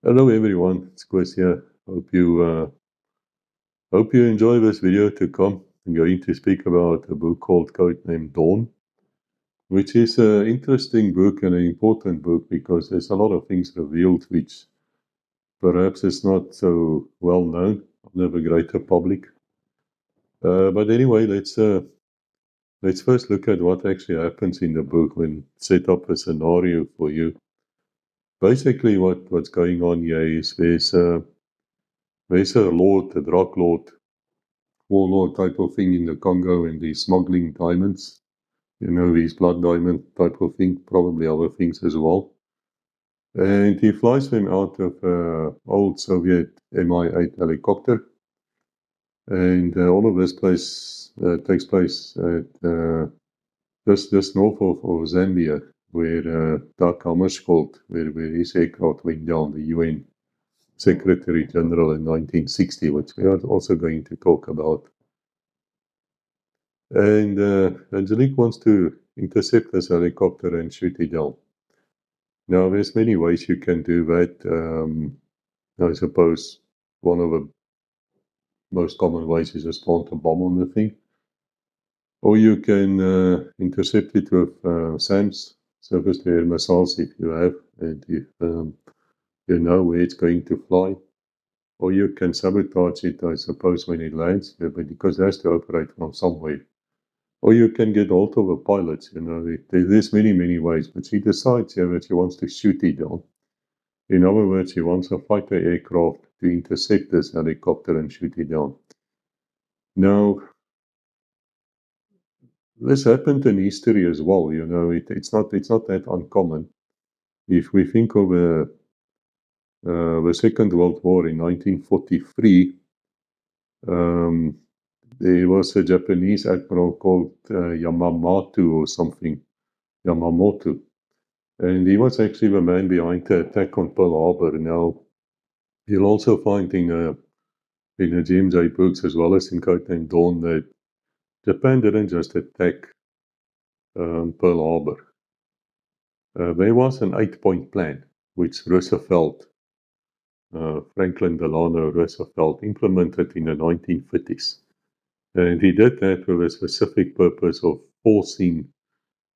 Hello everyone, it's Chris here. Hope you enjoy this video to come. I'm going to speak about a book called Codenamed Dawn, which is an interesting book and an important book because there's a lot of things revealed which perhaps is not so well known of the greater public. But anyway, let's first look at what actually happens in the book when set up a scenario for you. Basically, what's going on here is there's a lord, a drug lord, warlord type of thing in the Congo, and he's smuggling diamonds. These blood diamond type of thing, probably other things as well. And he flies them out of old Soviet Mi-8 helicopter. And all of this place takes place at just north of Zambia, where Dag Hammarskjöld, where his aircraft went down, the UN Secretary General in 1960, which we are also going to talk about. And Angelique wants to intercept this helicopter and shoot it down. Now, there's many ways you can do that. I suppose one of the most common ways is just plant a bomb on the thing. Or you can intercept it with SAMs, surface-to-air missiles, if you have, and if you know where it's going to fly. Or you can sabotage it, I suppose, when it lands, because it has to operate from somewhere. Or you can get hold of a pilot, there's many ways, but she decides that she wants to shoot it down. In other words, she wants a fighter aircraft to intercept this helicopter and shoot it down. Now, this happened in history as well, it's not that uncommon. If we think of the Second World War in 1943, there was a Japanese admiral called Yamamoto or something, Yamamoto. And he was actually the man behind the attack on Pearl Harbor. Now, you'll also find in the James A. books as well as in Codenamed Dawn that Japan didn't just attack Pearl Harbor. There was an 8-point plan which Roosevelt, Franklin Delano Roosevelt, implemented in the 1950s. And he did that with a specific purpose of forcing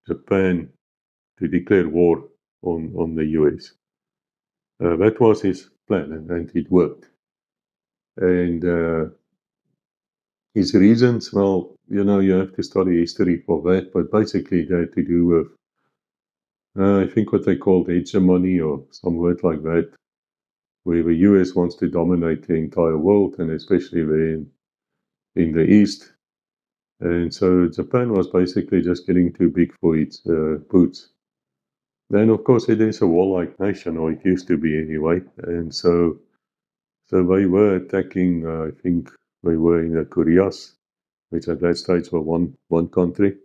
Japan to declare war on the US. That was his plan, and it worked. And his reasons, well, you have to study history for that, but basically they had to do with, I think what they called hegemony or some word like that, where the US wants to dominate the entire world, and especially in the East. And so Japan was basically just getting too big for its boots. Then, of course, it is a warlike nation, or it used to be anyway. And so they were attacking, I think they were in the Koreas, which at that stage were one country.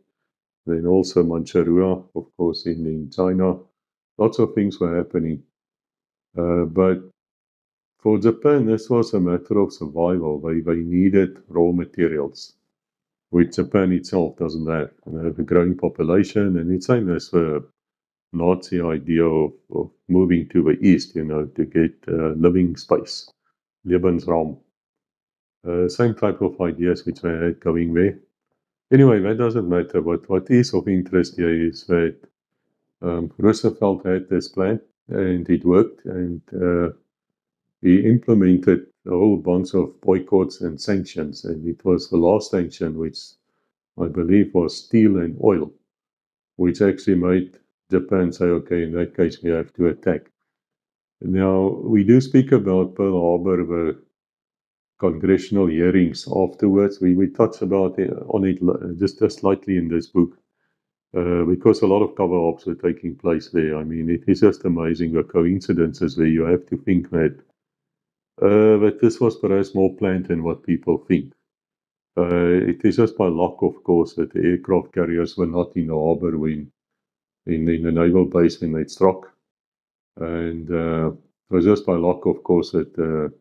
Then also Manchuria, of course, in China. Lots of things were happening. But for Japan, this was a matter of survival. They needed raw materials, which Japan itself doesn't have. They have a growing population, and it's same as the Nazi idea of moving to the east, to get living space, Lebensraum. Same type of ideas which they had going there. Anyway, that doesn't matter. But what is of interest here is that Roosevelt had this plan, and it worked, and he implemented a whole bunch of boycotts and sanctions, and it was the last sanction, which I believe was steel and oil, which actually made Japan say, okay, in that case, we have to attack. Now, we do speak about Pearl Harbor, the congressional hearings afterwards. We touch on it just slightly in this book, because a lot of cover-ups were taking place there. I mean, it is just amazing the coincidences there. You have to think that this was perhaps more planned than what people think. It is just by luck, of course, that the aircraft carriers were not in the harbor when in the naval base when they struck. And it was just by luck, of course, that the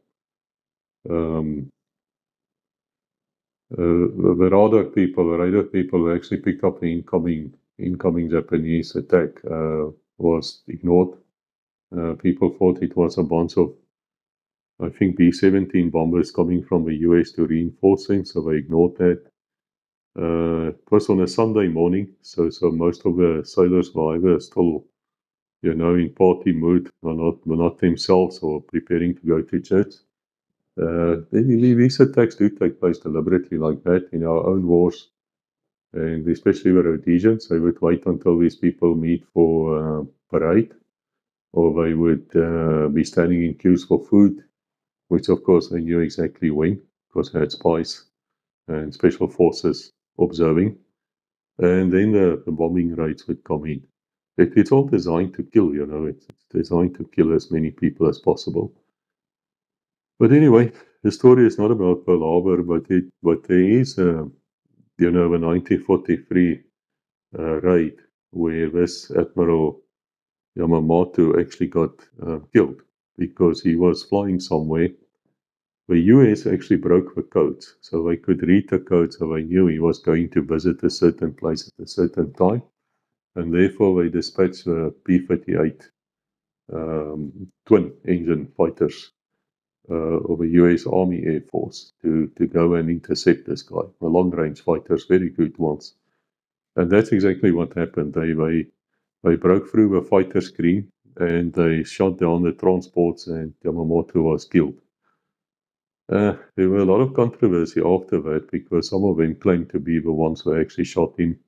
radar people who actually picked up the incoming Japanese attack was ignored. People thought it was a bunch of, I think, B-17 bombers coming from the US to reinforce them, so they ignored that. It was on a Sunday morning, so most of the sailors were either still, in party mood, were not themselves or preparing to go to church. These attacks do take place deliberately like that in our own wars, and especially the Rhodesians. They would wait until these people meet for parade, or they would be standing in queues for food, which of course they knew exactly when, because they had spies and special forces observing. And then the bombing raids would come in. It's all designed to kill, it's designed to kill as many people as possible. But anyway, the story is not about Pearl Harbor, but there is, the 1943 raid where this Admiral Yamamoto actually got killed because he was flying somewhere. The US actually broke the codes, so they could read the codes, so they knew he was going to visit a certain place at a certain time, and therefore they dispatched the P-38 twin-engine fighters of the US Army Air Force to go and intercept this guy. The long-range fighters, very good ones. And that's exactly what happened. They broke through the fighter screen and they shot down the transports, and Yamamoto was killed. There were a lot of controversy after that because some of them claimed to be the ones who actually shot him.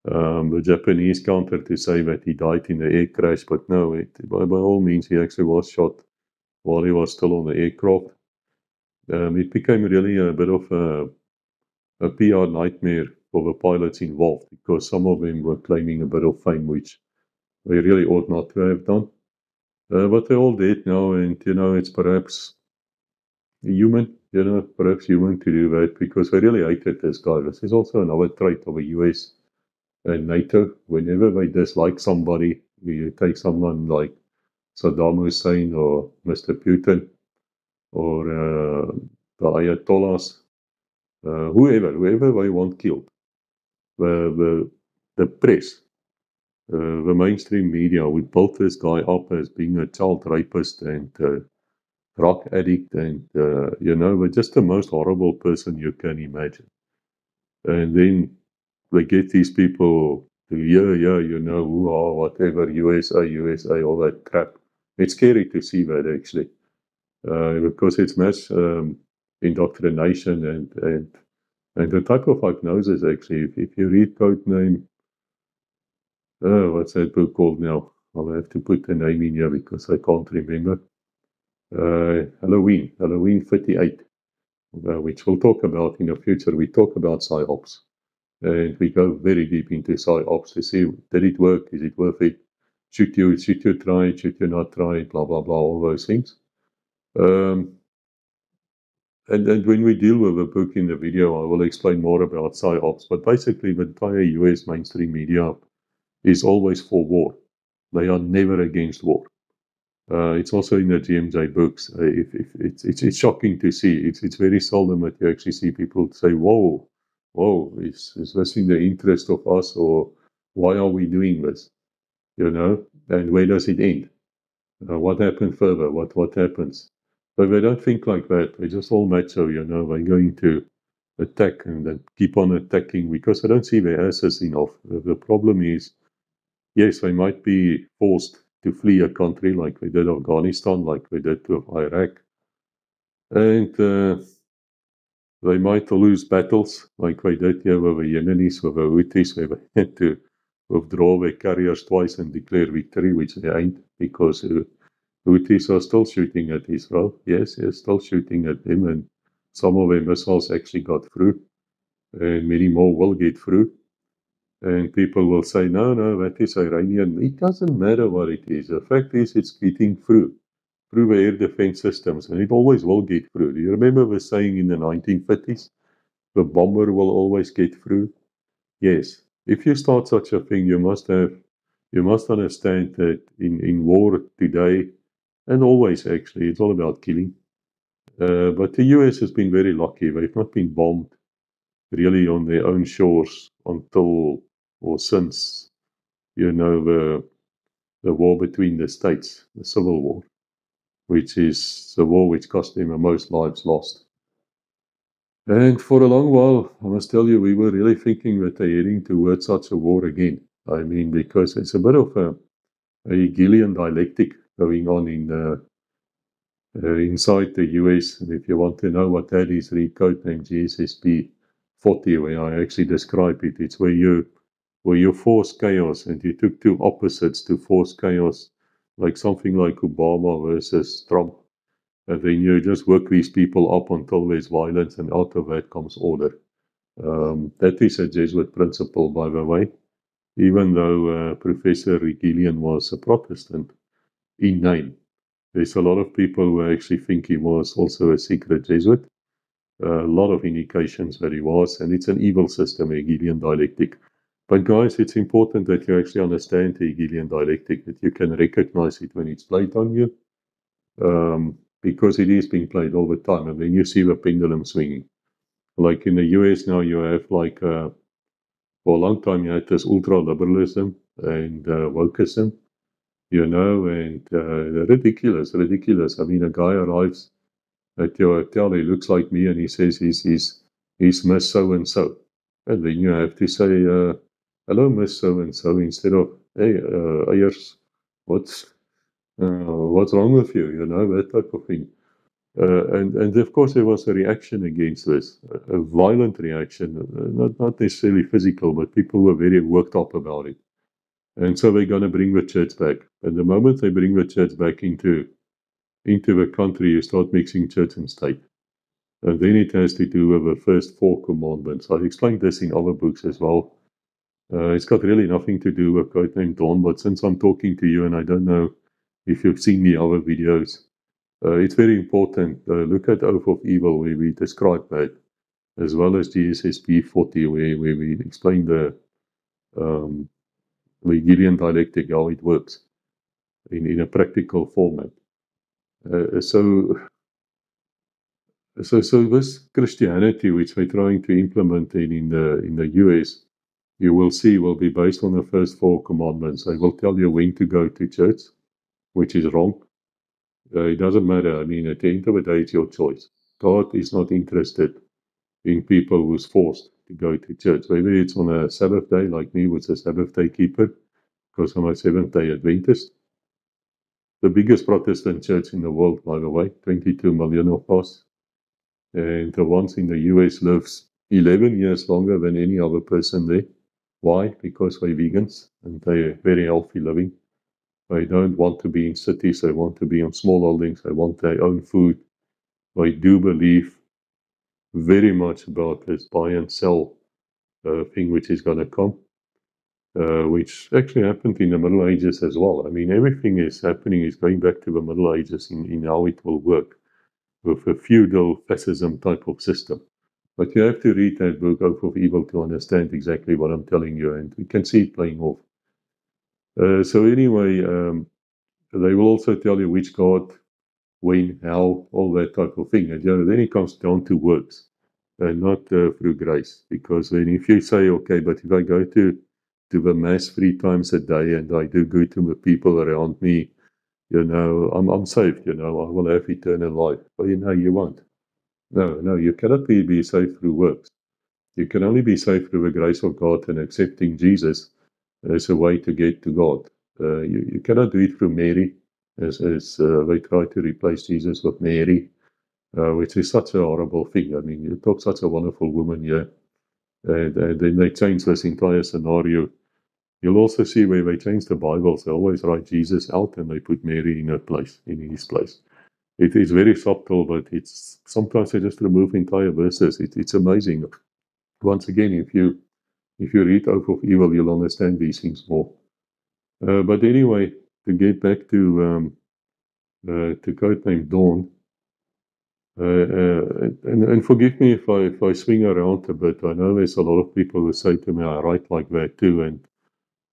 The Japanese countered to say that he died in the air crash, but no, by all means he actually was shot while he was still on the aircraft. It became really a bit of a PR nightmare for the pilots involved because some of them were claiming a bit of fame, which they really ought not to have done. But they're all dead now, and it's perhaps human, perhaps human to do that because they really hated this guy. This is also another trait of the US and NATO. Whenever they dislike somebody, you take someone like Saddam Hussein or Mr. Putin or the Ayatollahs, whoever they want killed. The press, the mainstream media would build this guy up as being a child rapist and drug addict and, just the most horrible person you can imagine. And then they get these people to, who are whatever, USA, all that crap. It's scary to see that actually, because it's mass indoctrination and the type of hypnosis actually. If you read Codename, what's that book called now? I'll have to put the name in here because I can't remember. Halloween 38, which we'll talk about in the future. We talk about PsyOps. And we go very deep into PsyOps to see, did it work? Is it worth it? Should you try it? Should you not try it? Blah, blah, blah, all those things. And when we deal with the book in the video, I will explain more about PsyOps. But basically, the entire US mainstream media is always for war. They are never against war. It's also in the GMJ books. It's shocking to see. It's very seldom that you actually see people say, whoa, is this in the interest of us, or why are we doing this? And where does it end? What happened further? What happens? But they don't think like that. They're just all macho, They're going to attack and then keep on attacking because they don't see their asses enough. The problem is, yes, they might be forced to flee a country like they did Afghanistan, like they did to Iraq. And they might lose battles like they did here with the Yemenis, with the Houthis, where they had to withdraw their carriers twice and declare victory, which they ain't, because Houthis are still shooting at Israel. Yes, still shooting at them, and some of their missiles actually got through, and many more will get through. And people will say, no, that is Iranian. It doesn't matter what it is. The fact is, it's getting through the air defense systems, and it always will get through. Do you remember the saying in the 1950s? The bomber will always get through. Yes. If you start such a thing, you must understand that in war today, and always actually, it's all about killing. But the US has been very lucky. They've not been bombed really on their own shores until or since, the the war between the states, the Civil War, which is the war which cost them the most lives lost. And for a long while, I must tell you, we were really thinking that they're heading towards such a war again. I mean, because it's a bit of a Hegelian dialectic going on inside the US. And if you want to know what that is, read Codename GSSP 40, where I actually describe it. It's where you force chaos, and you took two opposites to force chaos, like something like Obama versus Trump. And then you just work these people up until there's violence, and out of that comes order. That is a Jesuit principle, by the way, even though Professor Hegelian was a Protestant in name. There's a lot of people who actually think he was also a secret Jesuit. A lot of indications that he was, and it's an evil system, Hegelian dialectic. But guys, it's important that you actually understand the Hegelian dialectic, that you can recognize it when it's played on you, because it is being played all the time, and then you see the pendulum swinging. Like in the US now, you have for a long time, you had this ultra-liberalism and wokeism, and ridiculous. I mean, a guy arrives at your hotel, he looks like me, and he says he's Miss So-and-so. And then you have to say, hello, Miss So-and-so, instead of, hey, Ayers, what's wrong with you? That type of thing. And of course, there was a reaction against this, a violent reaction, not necessarily physical, but people were very worked up about it. And so they're going to bring the church back. And the moment they bring the church back into the country, you start mixing church and state. And then it has to do with the first 4 commandments. I explained this in other books as well. It's got really nothing to do with Codename Dawn, but since I'm talking to you, and I don't know if you've seen the other videos, it's very important. Look at Oath of Evil, where we describe that, as well as GSSP 40, where we explain the Hegelian dialectic, how it works in a practical format. So this Christianity, which we're trying to implement in the US, you will see, will be based on the first 4 commandments. I will tell you when to go to church, which is wrong. It doesn't matter. I mean, at the end of the day, it's your choice. God is not interested in people who's forced to go to church. Whether it's on a Sabbath day, like me, was a Sabbath day keeper, because I'm a Seventh-day Adventist. The biggest Protestant church in the world, by the way, 22 million of us. And the ones in the US lives 11 years longer than any other person there. Why? Because they're vegans and they're very healthy living. They don't want to be in cities. They want to be on small holdings. They want their own food. They do believe very much about this buy and sell thing which is going to come, which actually happened in the Middle Ages as well. I mean, everything is going back to the Middle Ages in how it will work with a feudal fascism type of system. But you have to read that book, Oath of Evil, to understand exactly what I'm telling you, and you can see it playing off. So anyway, they will also tell you which God, when, how, all that type of thing. And then it comes down to works, and not through grace. Because then if you say, okay, but if I go to the Mass 3 times a day and I do good to the people around me, I'm saved, I will have eternal life. But you won't. No, you cannot be saved through works. You can only be saved through the grace of God and accepting Jesus as a way to get to God. You cannot do it through Mary, as they try to replace Jesus with Mary, which is such a horrible thing. I mean, you talk such a wonderful woman here, and then they change this entire scenario. You'll also see where they change the Bibles. They always write Jesus out and they put Mary in her place, in his place. It is very subtle, but it's sometimes they just remove entire verses. It's amazing. Once again, if you read Oath of Evil, you'll understand these things more. But anyway, to get back to Codename Dawn, and forgive me if I swing around a bit. I know there's a lot of people who say to me, I write like that too, and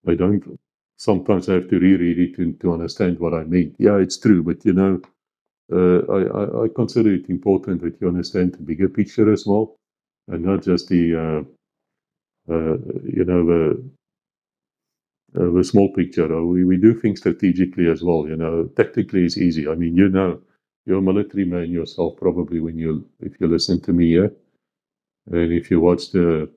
I don't. Sometimes I have to reread it to understand what I mean. Yeah, it's true, but I consider it important that you understand the bigger picture as well, and not just the the small picture. We do things strategically as well. Tactically is easy. I mean, you're a military man yourself, probably if you listen to me here, and if you watch the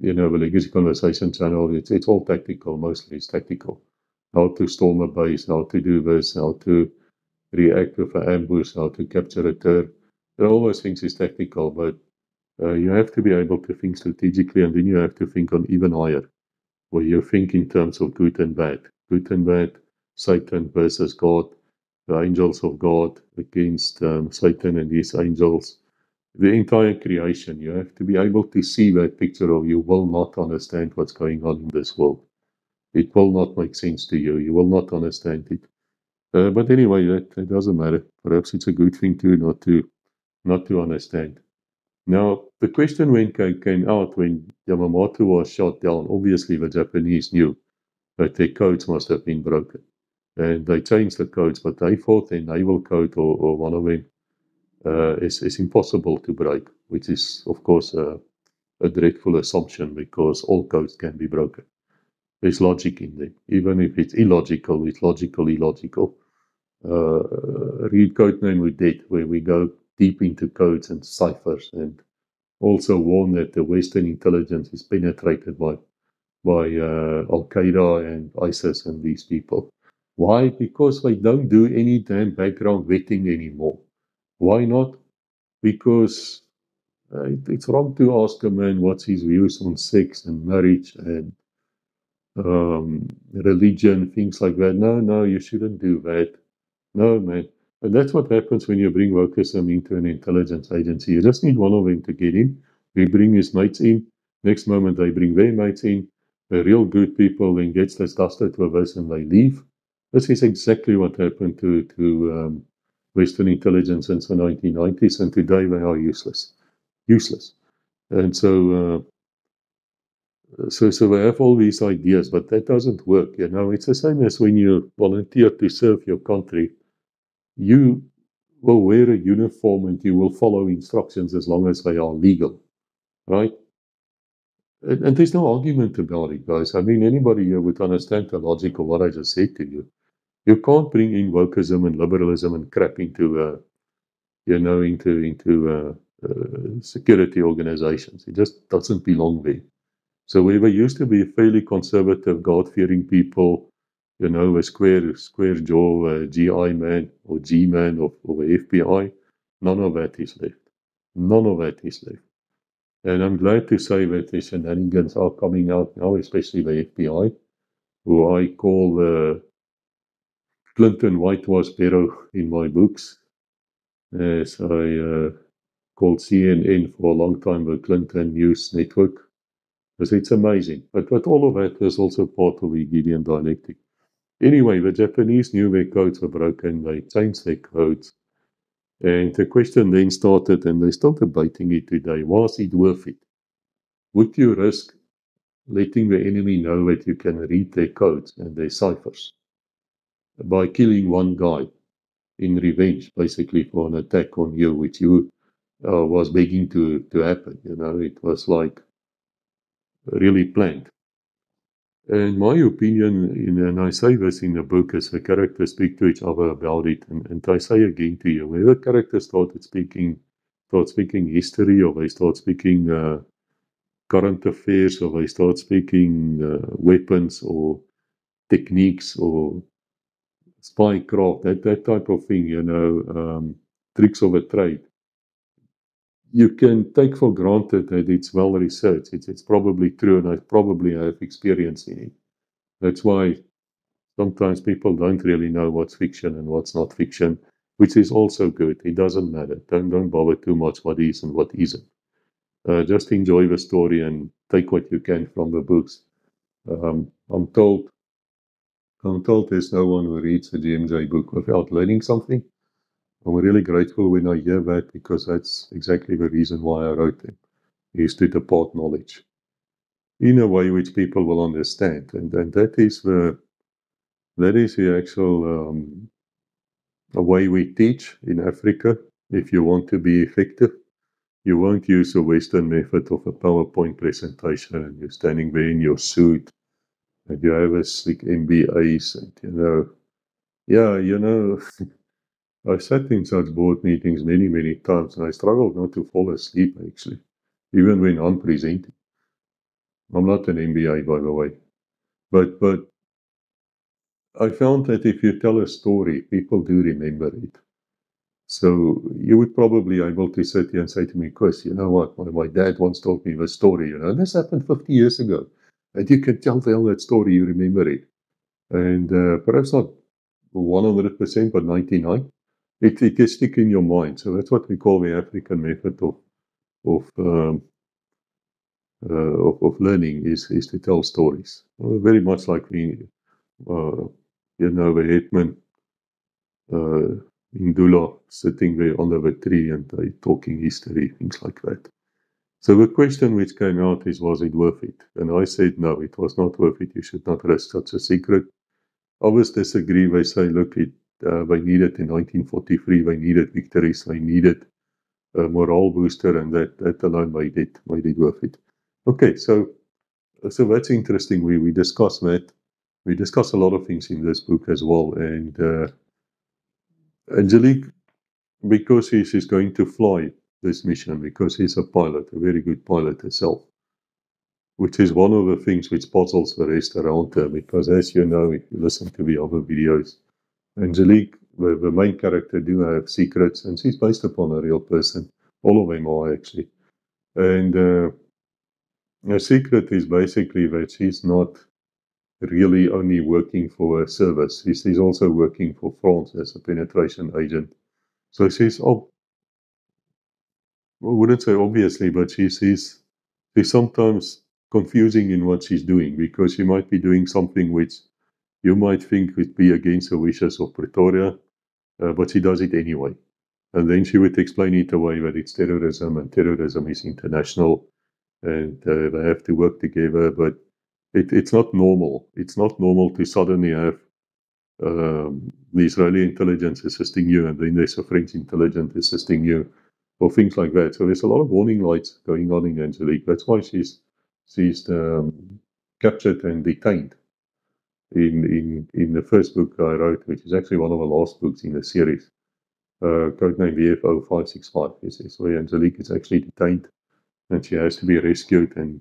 Legacy Conversation channel, it's all tactical. Mostly, it's tactical. How to storm a base, how to do this, how to react with an ambush, how to capture a turret. All those things is tactical, but you have to be able to think strategically, and then you have to think on even higher, where you think in terms of good and bad. Good and bad, Satan versus God, the angels of God against Satan and his angels, the entire creation. You have to be able to see that picture, or you will not understand what's going on in this world. It will not make sense to you. You will not understand it. But anyway, that doesn't matter. Perhaps it's a good thing too, not to understand. Now, the question came out when Yamamoto was shot down. Obviously, the Japanese knew that their codes must have been broken. And they changed the codes, but they thought their naval code or one of them is impossible to break, which is, of course, a dreadful assumption because all codes can be broken. There's logic in them. Even if it's illogical, it's illogical. Read Codename Odette, where we go deep into codes and ciphers, and also warn that the Western intelligence is penetrated by Al Qaeda and ISIS and these people. Why? Because they don't do any damn background vetting anymore. Why not? Because it's wrong to ask a man what's his views on sex and marriage and religion, things like that. No, you shouldn't do that. No, man. And that's what happens when you bring wokeism into an intelligence agency. You just need one of them to get in. We bring his mates in. Next moment, they bring their mates in. The real good people then gets disgusted with this and they leave. This is exactly what happened to Western intelligence since the 1990s, and today they are useless. Useless. And so they have all these ideas, but that doesn't work. It's the same as when you volunteer to serve your country. You will wear a uniform and you will follow instructions as long as they are legal, right? And there's no argument about it, guys. I mean, anybody here would understand the logic of what I just said to you. You can't bring in wokeism and liberalism and crap into security organizations. It just doesn't belong there. So we were used to be fairly conservative, God-fearing people, a square jaw GI man or G man of the FBI. None of that is left. None of that is left. And I'm glad to say that the shenanigans are coming out now, especially the FBI, who I call the Clinton whitewash bureau in my books, as I called CNN for a long time the Clinton News Network. Because it's amazing. But all of that is also part of the Hegelian dialectic. Anyway, the Japanese knew their codes were broken. They changed their codes. And the question then started, and they're still debating it today, was it worth it? Would you risk letting the enemy know that you can read their codes and their ciphers by killing one guy in revenge, basically, for an attack on you, which you was begging to happen? It was like really planned. In my opinion, and I say this in the book, as the characters speak to each other about it, and I say again to you, whenever characters start speaking history, or they start speaking current affairs, or they start speaking weapons or techniques or spycraft, that type of thing, tricks of a trade, you can take for granted that it's well researched. It's probably true, and I probably have experience in it. That's why sometimes people don't really know what's fiction and what's not fiction, which is also good. It doesn't matter. Don't bother too much what is and what isn't. Just enjoy the story and take what you can from the books. I'm told there's no one who reads a GMJ book without learning something. I'm really grateful when I hear that, because that's exactly the reason why I wrote them, is to depart knowledge in a way which people will understand. And that is the actual a way we teach in Africa. If you want to be effective, you won't use a Western method of a PowerPoint presentation and you're standing there in your suit and you have a slick MBAs, and yeah, I sat in such board meetings many, many times, and I struggled not to fall asleep, actually, even when I'm presenting. I'm not an MBA, by the way, but I found that if you tell a story, people do remember it. So you would probably be able to sit here and say to me, Chris, you know what? My dad once told me this story, and this happened 50 years ago. And you can tell that story, you remember it. And perhaps not 100%, but 99. It can stick in your mind. So that's what we call the African method of um, of learning is to tell stories. Very much like uh, the headman uh, Indula sitting there under the tree and they talking history, things like that. So the question which came out is, was it worth it? And I said, no, it was not worth it. You should not risk such a secret. Others disagree. They say, look, they needed in 1943, they needed victories, they needed a morale booster, and that alone made it worth it. Okay, so that's interesting. We discuss that. We discuss a lot of things in this book as well. And Angelique, because she's going to fly this mission, because he's a pilot, a very good pilot herself, which is one of the things which puzzles the rest around her. Because as you know, if you listen to the other videos, Angelique, the main character, do have secrets, and she's based upon a real person. All of them are actually. And her secret is basically that she's not really only working for a service. She's also working for France as a penetration agent. So she's, I wouldn't say obviously, but she's sometimes confusing in what she's doing, because she might be doing something which you might think would be against the wishes of Pretoria, but she does it anyway. And then she would explain it away that it's terrorism, and terrorism is international, and they have to work together. But it's not normal. It's not normal to suddenly have the Israeli intelligence assisting you, and then there's a French intelligence assisting you, or things like that. So there's a lot of warning lights going on in Angelique. That's why she's captured and detained in the first book I wrote, which is actually one of the last books in the series. Codename VFO 565 is where Angelique is actually detained, and she has to be rescued and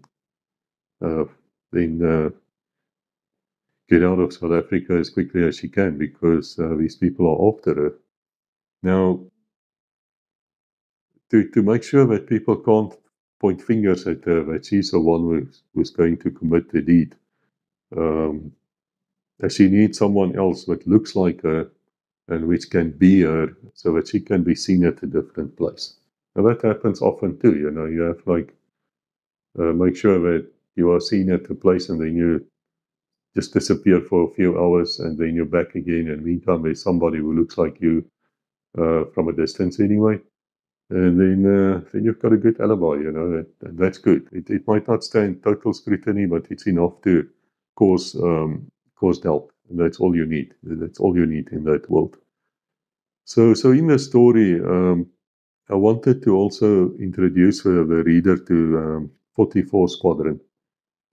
then get out of South Africa as quickly as she can, because these people are after her. Now, to make sure that people can't point fingers at her, that she's the one who's going to commit the deed, she needs someone else that looks like her and which can be her, so that she can be seen at a different place. Now that happens often too. You have make sure that you are seen at a place, and then you just disappear for a few hours, and then you're back again. And meantime, there's somebody who looks like you from a distance anyway. And then you've got a good alibi, and that's good. It might not stand total scrutiny, but it's enough to cause doubt, and that's all you need. That's all you need in that world. So in the story, I wanted to also introduce the reader to 44 Squadron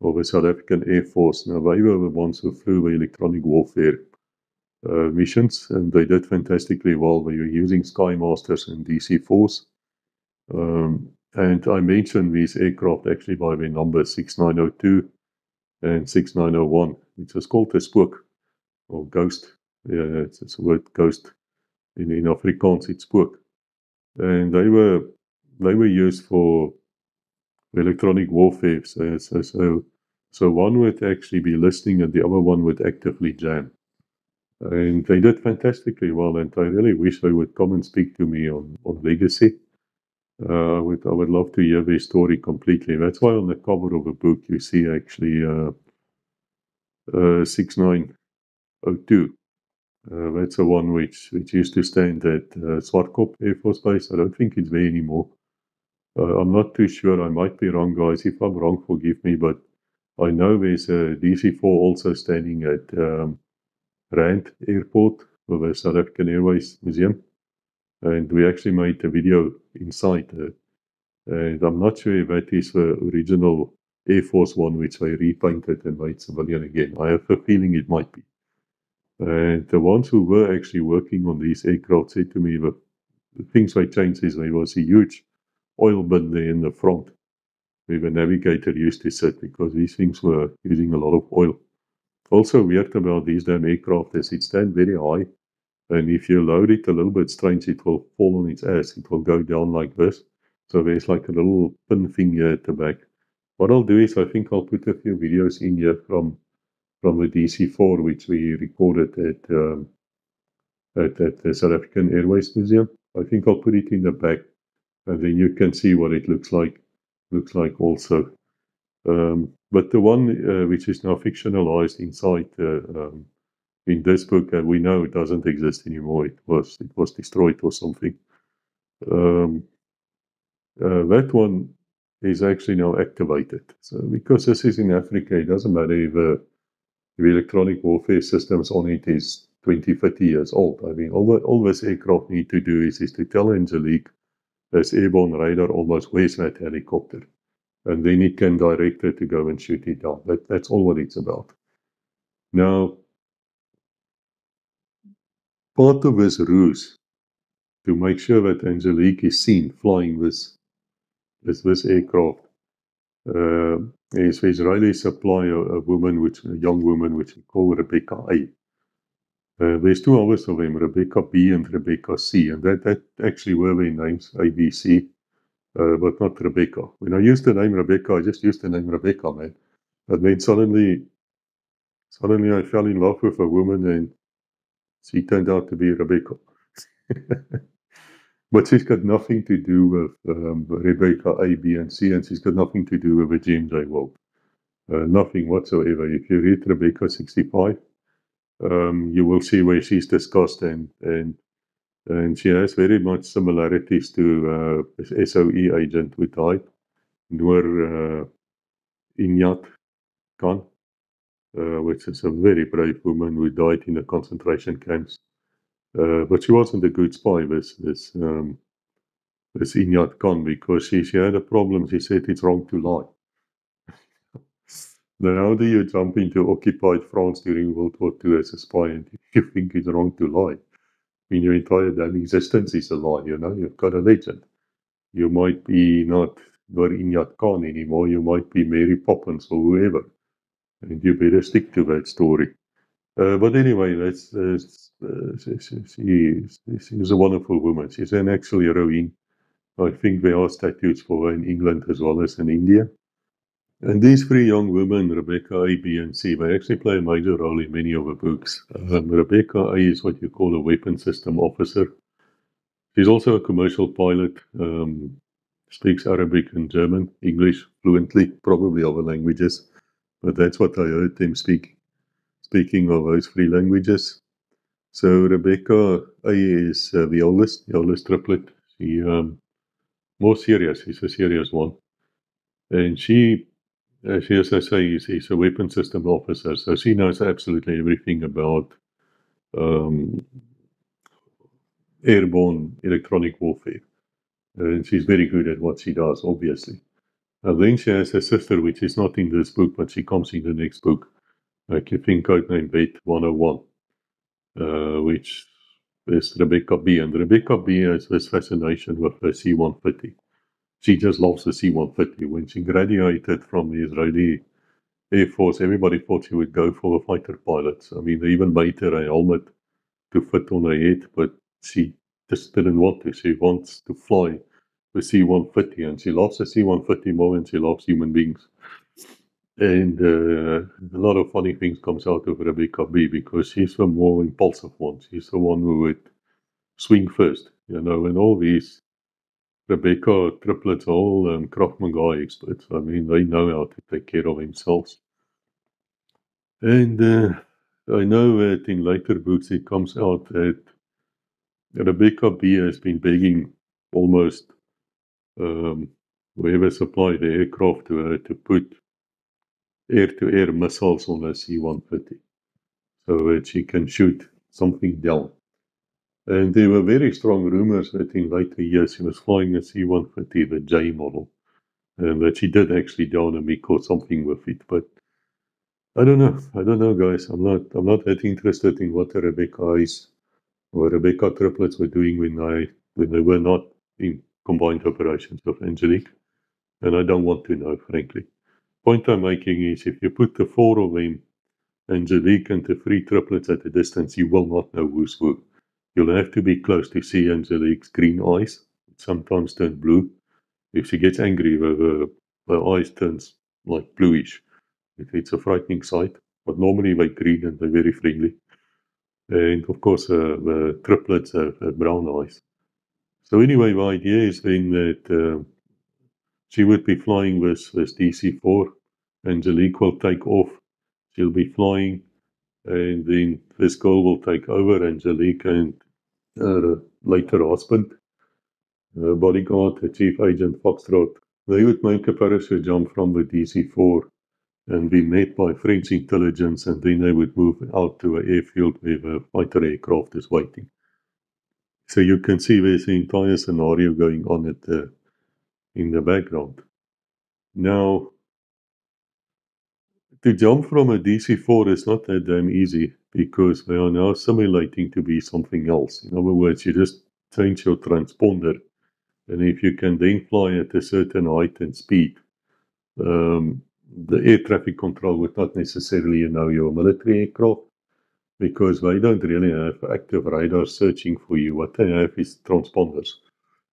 of the South African Air Force. Now, they were the ones who flew the electronic warfare missions, and they did fantastically well. They were using Sky Masters and DC-4s. And I mentioned these aircraft actually by their number 6902 and 6901, which is called a spook or ghost. Yeah, it's a word ghost. In Afrikaans, it's spook. And they were used for electronic warfare. So one would actually be listening, and the other one would actively jam. And they did fantastically well, and I really wish they would come and speak to me on Legacy. I would love to hear their story completely. That's why on the cover of the book you see actually 6902. That's the one which used to stand at Swartkop Air Force Base. I don't think it's there anymore. I'm not too sure. I might be wrong, guys. If I'm wrong, forgive me. But I know there's a DC-4 also standing at Rand Airport with the South African Airways Museum. And we actually made a video inside. And I'm not sure if that is the original Air Force One, which they repainted and made civilian again. I have a feeling it might be. And the ones who were actually working on these aircraft said to me that the things they changed is there was a huge oil bin there in the front where the navigator used to sit because these things were using a lot of oil. Also weird about these damn aircraft is it stand very high, and if you load it a little bit strange, it will fall on its ass. It will go down like this. So there's like a little pin thing here at the back. What I'll do is I think I'll put a few videos in here from the DC-4, which we recorded at the South African Airways Museum. I think I'll put it in the back, and then you can see what it looks like. Also. But the one which is now fictionalized inside in this book, we know it doesn't exist anymore. It was destroyed or something. That one is actually now activated. So because this is in Africa, it doesn't matter if the electronic warfare systems on it is 20, 30 years old. I mean, all this aircraft need to do is to tell Angelique there's airborne radar almost where's that helicopter. And then it can direct it to go and shoot it down. That's all what it's about. Now, part of this ruse to make sure that Angelique is seen flying this aircraft is the Israelis supply a young woman, which we call Rebecca A. There's two others of them, Rebecca B and Rebecca C, and that actually were their names, ABC. But not Rebecca. When I used the name Rebecca, I just used the name Rebecca, man. But then suddenly I fell in love with a woman and she turned out to be Rebecca. But she's got nothing to do with Rebecca A, B, and C, and she's got nothing to do with the James A. Wolf. Nothing whatsoever. If you read Rebecca 65, you will see where she's discussed and she has very much similarities to SOE agent who died, Noor Inayat Khan, which is a very brave woman who died in the concentration camps. But she wasn't a good spy, this Inayat Khan, because she had a problem. She said it's wrong to lie. Then how do you jump into occupied France during World War II as a spy and you think it's wrong to lie? I mean, your entire damn existence is a lie, you've got a legend. You might be not Noor Inayat Khan anymore, you might be Mary Poppins or whoever. And you better stick to that story. But anyway, she's a wonderful woman. She's an actual heroine. I think there are statues for her in England as well as in India. And these three young women, Rebecca A, B, and C, they actually play a major role in many of the books. Rebecca A is what you call a weapon system officer. She's also a commercial pilot, speaks Arabic and German, English fluently, probably other languages, but that's what I heard them speaking of those three languages. So Rebecca A is the oldest triplet. She more serious. She's a serious one, and she, as I say, is a weapon system officer. So she knows absolutely everything about airborne electronic warfare, and she's very good at what she does. Obviously, then she has a sister, which is not in this book, but she comes in the next book. Like you think codename Vet 101, which is Rebecca B. And Rebecca B has this fascination with the C-130. She just loves the C-130. When she graduated from the Israeli Air Force, everybody thought she would go for the fighter pilots. I mean, they even made her a helmet to fit on her head, but she just didn't want to. She wants to fly the C-130, and she loves the C-130 more than she loves human beings. And a lot of funny things comes out of Rebecca B because she's the more impulsive one. She's the one who would swing first, and all these Rebecca triplets are all Krav Maga experts. I mean, they know how to take care of themselves. And I know that in later books it comes out that Rebecca B has been begging almost whoever supplied the aircraft to her to put air-to-air missiles on the C-130 so that she can shoot something down. And there were very strong rumors that in later years she was flying a C-130, the J model. and that she did actually down a mick or something with it. But I don't know. I don't know, guys. I'm not that interested in what the Rebecca eyes or Rebecca triplets were doing when they were not in combined operations with Angelique, and I don't want to know, frankly. Point I'm making is if you put the four of them, Angelique and the three triplets at a distance, you will not know who's who. You'll have to be close to see Angelique's green eyes, sometimes turn blue. If she gets angry, her eyes turns like bluish. It's a frightening sight, but normally they're green and they're very friendly. And of course, the triplets have brown eyes. So anyway, the idea is then that she would be flying with DC-4. Angelique will take off. She'll be flying, and then this girl will take over. Angelique and her later husband, bodyguard, the chief agent Foxtrot, they would make a parachute jump from the DC-4 and be met by French intelligence, and then they would move out to an airfield where the fighter aircraft is waiting. So you can see there's an entire scenario going on in the background. Now, to jump from a DC-4 is not that damn easy because they are now simulating to be something else. In other words, you just change your transponder, and if you can then fly at a certain height and speed, the air traffic control would not necessarily your military aircraft because they don't really have active radar searching for you. What they have is transponders.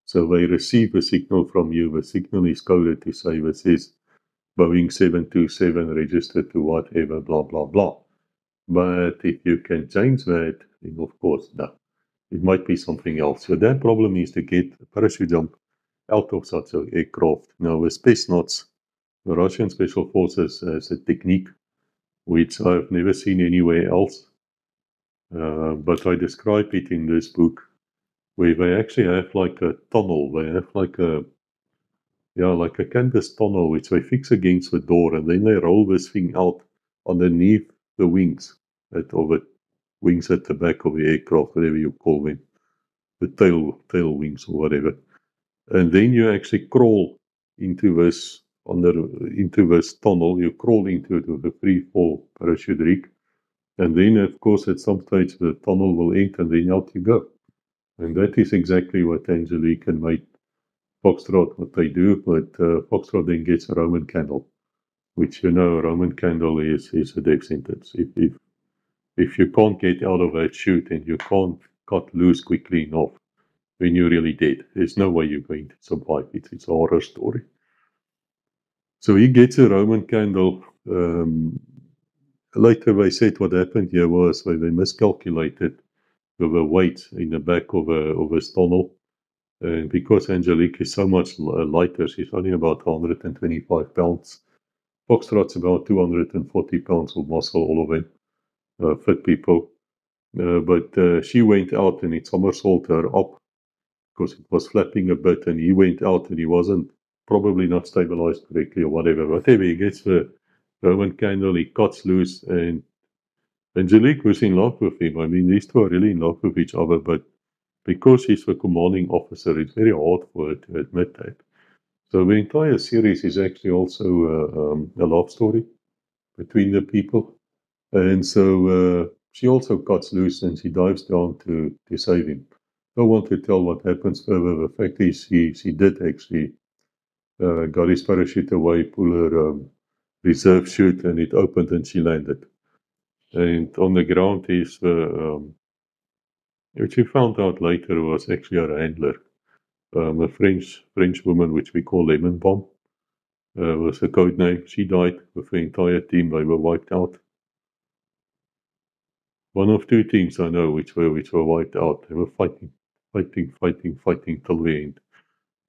So they receive a signal from you. The signal is coded to say this is Boeing 727 registered to whatever, blah, blah, blah. But if you can change that, then of course, no. It might be something else. So that problem is to get a parachute jump out of such an aircraft. Now, with Spetsnaz, the Russian Special Forces has a technique which I've never seen anywhere else. But I describe it in this book where they actually have like a tunnel. They have like a canvas tunnel which they fix against the door, and then they roll this thing out underneath the wings, or the wings at the back of the aircraft, whatever you call them, the tail wings or whatever. And then you actually crawl into this tunnel. You crawl into it with a free fall parachute rig, and then of course at some stage the tunnel will end, and then out you go. And that is exactly what Angelique and mate Foxtrot, what they do, but Foxtrot then gets a Roman candle, which a Roman candle is a death sentence. If you can't get out of that chute and you can't cut loose quickly enough, then you're really dead. There's no way you're going to survive. It's a horror story. So he gets a Roman candle. Later they said what happened here was they miscalculated the weight in the back of a tunnel. And because Angelique is so much lighter, she's only about 125 pounds. Foxtrot's about 240 pounds of muscle, all of them, fit people. But she went out and it somersaulted her up because it was flapping a bit, and he went out and he wasn't probably not stabilized correctly or whatever. Whatever, he gets the Roman candle, he cuts loose, and Angelique was in love with him. I mean, these two are really in love with each other, but because he's the commanding officer, it's very hard for her to admit that. So the entire series is actually also a love story between the people. And so she also cuts loose and she dives down to save him. I don't want to tell what happens further. The fact is she did actually got his parachute away, pull her reserve chute, and it opened and she landed. And on the ground is which we found out later was actually her handler, a French woman, which we call Lemon Bomb, was a code name. She died with the entire team. They were wiped out. One of two teams I know which were wiped out. They were fighting till the end.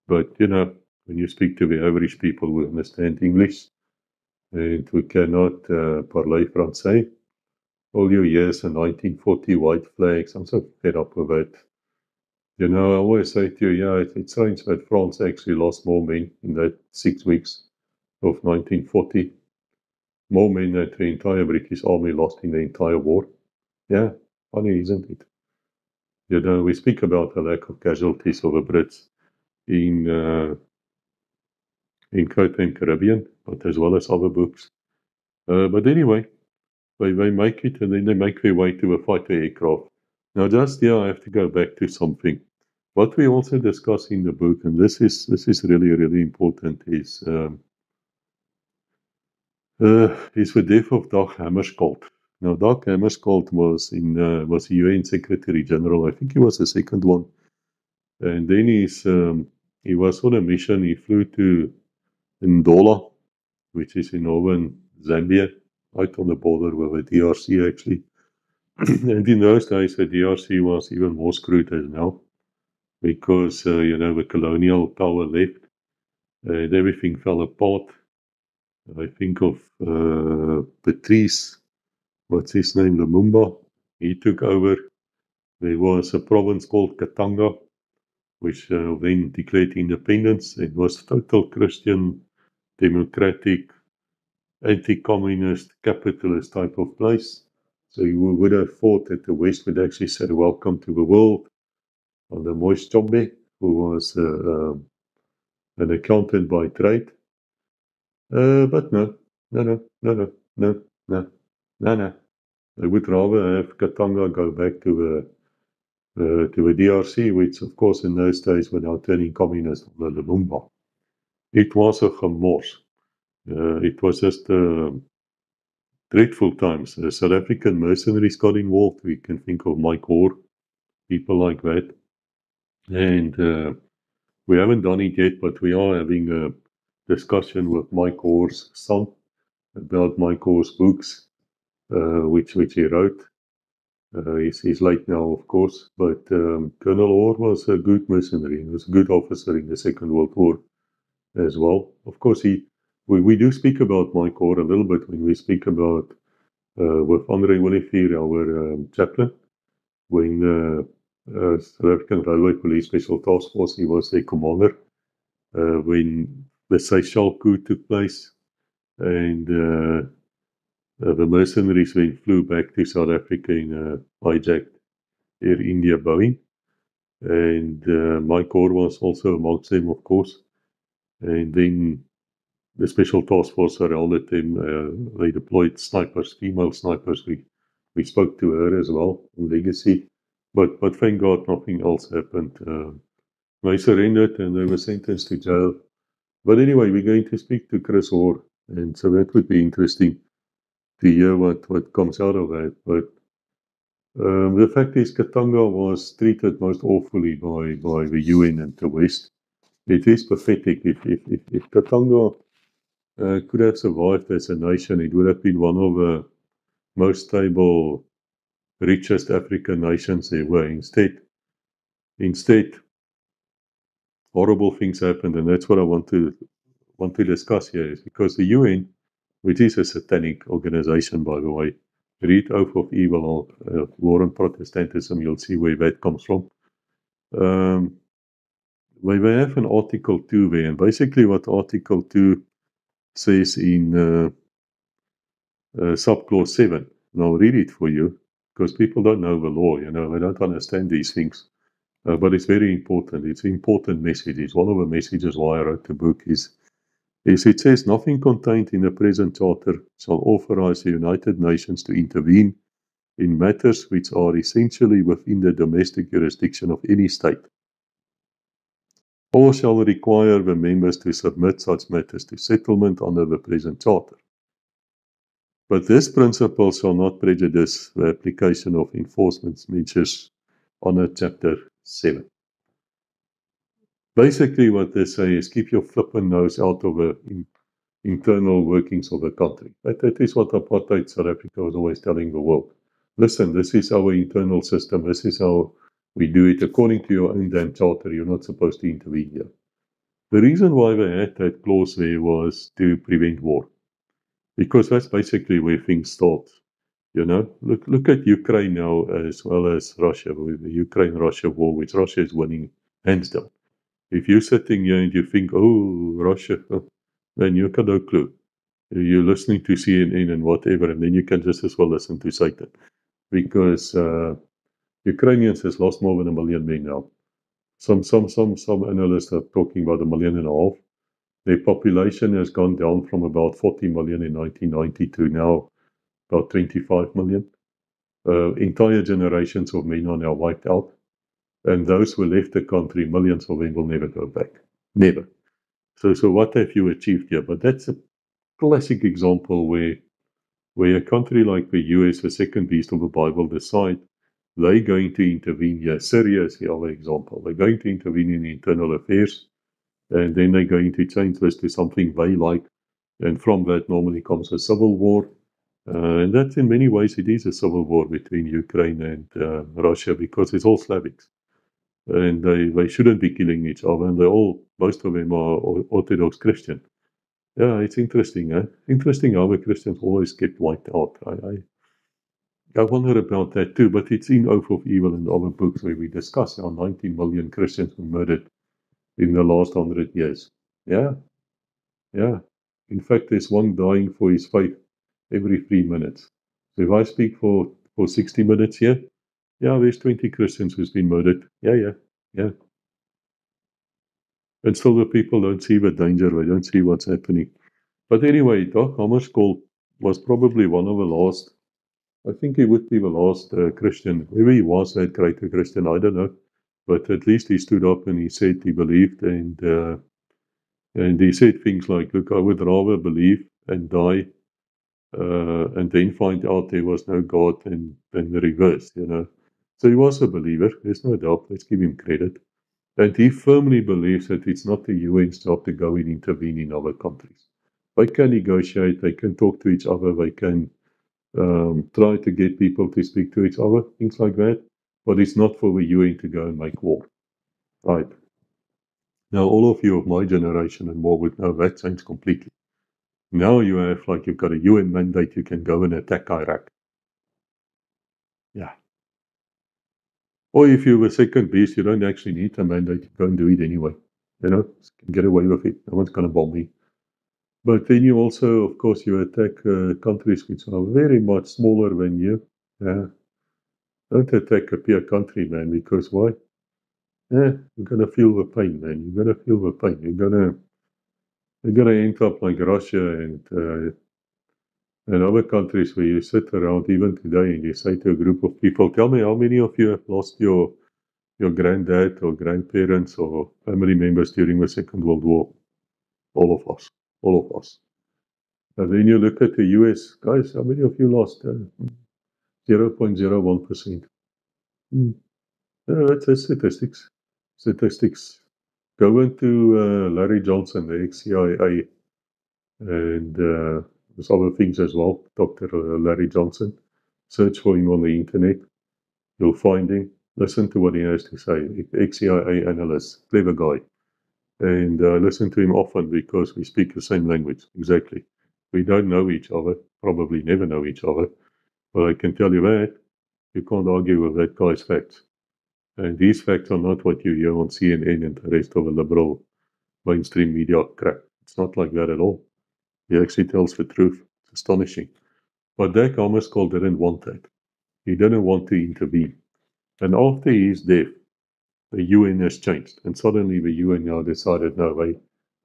But when you speak to the average people who understand English and who cannot parler français, all you hear is a 1940 white flags. I'm so fed up with it. I always say to you, it's strange that France actually lost more men in that 6 weeks of 1940. More men than the entire British army lost in the entire war. Yeah, funny, isn't it? We speak about the lack of casualties of the Brits in in Codename Caribbean, but as well as other books. But anyway, they make it, and then they make their way to a fighter aircraft. Now, just here, I have to go back to something. What we also discuss in the book, and this is really, really important, is the death of Dag Hammarskjöld. Now, Dag Hammarskjöld was a UN Secretary General. I think he was the second one. And then he was on a mission. He flew to Ndola, which is in northern Zambia, right on the border with the DRC, actually. And in those days, the DRC was even more screwed as now, because, the colonial power left, and everything fell apart. I think of Patrice, what's his name, Lumumba. He took over. There was a province called Katanga, which then declared independence. It was total Christian, democratic, anti-communist, capitalist type of place. So you would have thought that the West would actually say, welcome to the world. Under Moise Tshombe, who was an accountant by trade. But no. They would rather have Katanga go back to the DRC, which, of course, in those days were now turning communist under Lumumba. It was a gemors. It was just dreadful times. South African mercenaries got involved. We can think of Mike Hoare, people like that. And we haven't done it yet, but we are having a discussion with Mike Hoare's son about Mike Hoare's books, which he wrote. He's late now, of course, but Colonel Hoare was a good mercenary. He was a good officer in the Second World War as well. Of course, we do speak about Mike Hoare a little bit when we speak about with Andre Olivier, our chaplain, when South African Railway Police Special Task Force, he was their commander when the Seychelles coup took place, and the mercenaries then flew back to South Africa in a hijacked Air India Boeing, and Mike Hoare was also amongst them, of course. And then the Special Task Force surrounded them. They deployed snipers, female snipers. We spoke to her as well in Legacy, but thank God nothing else happened. They surrendered and they were sentenced to jail. But anyway, we're going to speak to Chris Hoare, and so that would be interesting to hear what comes out of that. But the fact is, Katanga was treated most awfully by the UN and the West. It is pathetic. If Katanga could have survived as a nation, it would have been one of the most stable, richest African nations there were. Instead, horrible things happened, and that's what I want to discuss here, is because the UN, which is a satanic organization, by the way, read Oath of Evil, War on Protestantism, you'll see where that comes from. We have an Article 2 there, and basically what Article 2 says in subclause 7. And I'll read it for you, because people don't know the law, they don't understand these things. But it's very important. It's an important message. It's one of the messages why I wrote the book is it says, nothing contained in the present charter shall authorize the United Nations to intervene in matters which are essentially within the domestic jurisdiction of any state, or shall require the members to submit such matters to settlement under the present charter. But this principle shall not prejudice the application of enforcement measures under Chapter 7. Basically, what they say is keep your flippin' nose out of the internal workings of the country. That is what apartheid South Africa was always telling the world. Listen, this is our internal system. This is how we do it. According to your own damn charter, you're not supposed to intervene here. The reason why they had that clause there was to prevent war. Because that's basically where things start. Look at Ukraine now as well as Russia, with the Ukraine-Russia war, which Russia is winning hands down. If you're sitting here and you think, oh, Russia, then you've got no clue. You're listening to CNN and whatever, and then you can just as well listen to Satan. Because Ukrainians has lost more than 1 million men now. Some analysts are talking about 1.5 million. Their population has gone down from about 40 million in 1990 to now about 25 million. Entire generations of men are now wiped out. And those who left the country, millions of them will never go back. Never. So what have you achieved here? But that's a classic example where a country like the US, the second beast of the Bible, decide they're going to intervene here. Syria is the other example. They're going to intervene in internal affairs, and then they're going to change this to something they like. And from that normally comes a civil war. And that in many ways it is a civil war between Ukraine and Russia, because it's all Slavics. And they shouldn't be killing each other, and most of them are Orthodox Christian. Yeah, it's interesting. Interesting how the Christians always get wiped out. I wonder about that too, but it's in Oath of Evil and other books where we discuss how 19 million Christians were murdered in the last 100 years. Yeah, yeah. In fact, there's one dying for his faith every 3 minutes. So if I speak for 60 minutes here, yeah, there's 20 Christians who's been murdered. Yeah. And still the people don't see the danger, they don't see what's happening. But anyway, Doc Hammarskjöld was probably one of the last, I think he would be the last Christian. Maybe he was that great a Christian, I don't know. But at least he stood up and he said he believed, and he said things like, look, I would rather believe and die and then find out there was no God than the reverse, you know. So he was a believer, there's no doubt, let's give him credit. And he firmly believes that it's not the UN's job to go and intervene in other countries. They can negotiate, they can talk to each other, they can try to get people to speak to each other, things like that. But it's not for the UN to go and make war. Right. Now, all of you of my generation and more would know that changed completely. Now you've got a UN mandate, you can go and attack Iraq. Yeah. Or if you're a second beast, you don't actually need a mandate, you go and do it anyway. You know, you can get away with it. No one's going to bomb me. But then you also, of course, you attack countries which are very much smaller than you. Yeah. Don't attack a peer country, man, because why? Yeah, you're going to feel the pain, man. You're going to feel the pain. You're going to end up like Russia and other countries where you sit around even today and you say to a group of people, tell me how many of you have lost your granddad or grandparents or family members during the Second World War? All of us. All of us. And then you look at the US, guys, how many of you lost? 0.01%. That's statistics. Statistics. Go into Larry Johnson, the ex-CIA, and there's other things as well, Dr. Larry Johnson. Search for him on the internet. You'll find him. Listen to what he has to say. Ex-CIA analyst, clever guy. And listen to him often because we speak the same language. Exactly. We don't know each other, probably never know each other. But I can tell you that you can't argue with that guy's facts. And these facts are not what you hear on CNN and the rest of the liberal mainstream media crap. It's not like that at all. He actually tells the truth. It's astonishing. But Dag Hammarskjöld didn't want that. He didn't want to intervene. And after his death, the UN has changed. And suddenly the UN now decided, no,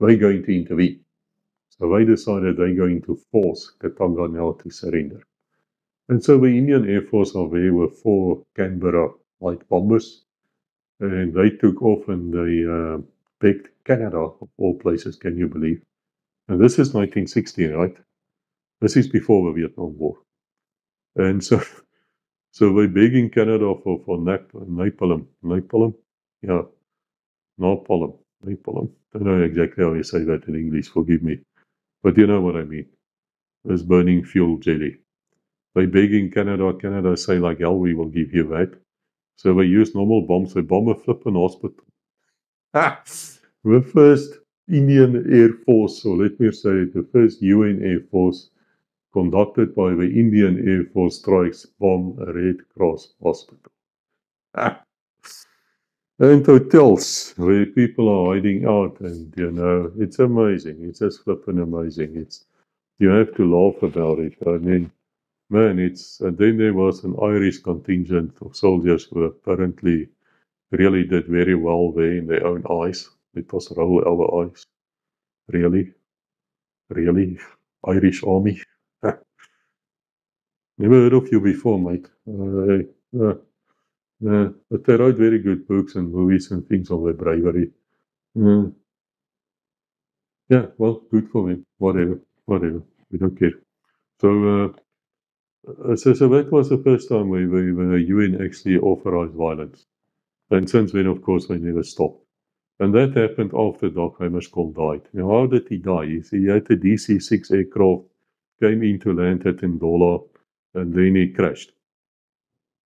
they're going to intervene. So they decided they're going to force Katanga now to surrender. And so the Indian Air Force are there with 4 Canberra light bombers. And they took off and they begged Canada, of all places, can you believe? And this is 1960, right? This is before the Vietnam War. And so we're begging Canada for napalm. Napalm? Yeah. Napalm. Napalm. I don't know exactly how you say that in English, forgive me. But you know what I mean. This burning fuel jelly. They're begging Canada. Canada say like, hell, we will give you that. So they use normal bombs. They bomb a flippin' hospital. The first Indian Air Force, or let me say the first UN Air Force, conducted by the Indian Air Force, strikes bomb a Red Cross hospital. And hotels where people are hiding out, and you know, it's amazing. It's just flippin' amazing. You have to laugh about it. I mean, man, and then there was an Irish contingent of soldiers who apparently really did very well there in their own eyes. It was roll our eyes. Really? Really? Irish Army? Never heard of you before, mate. But they wrote very good books and movies and things on their bravery. Uh, yeah, well, good for them. Whatever, whatever. We don't care. So, so that was the first time where the UN actually authorized violence. And since then, of course, they never stopped. And that happened after Doc Hammarskjöld died. Now, how did he die? He had a DC-6 aircraft, came into land at Ndola, and then he crashed.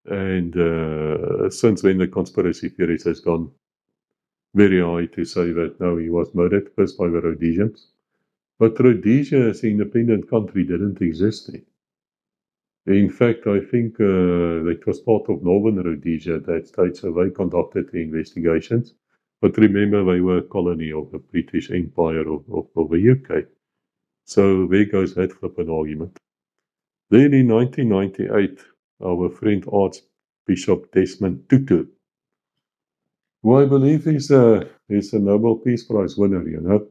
And since then, the conspiracy theories has gone very high to say that no, he was murdered first by the Rhodesians. But Rhodesia as an independent country didn't exist then. In fact, I think it was part of Northern Rhodesia at that stage, so they conducted the investigations. But remember, they were a colony of the British Empire of the UK. So there goes that flippant argument. Then in 1998, our friend Archbishop Desmond Tutu, who I believe is a Nobel Peace Prize winner, you know.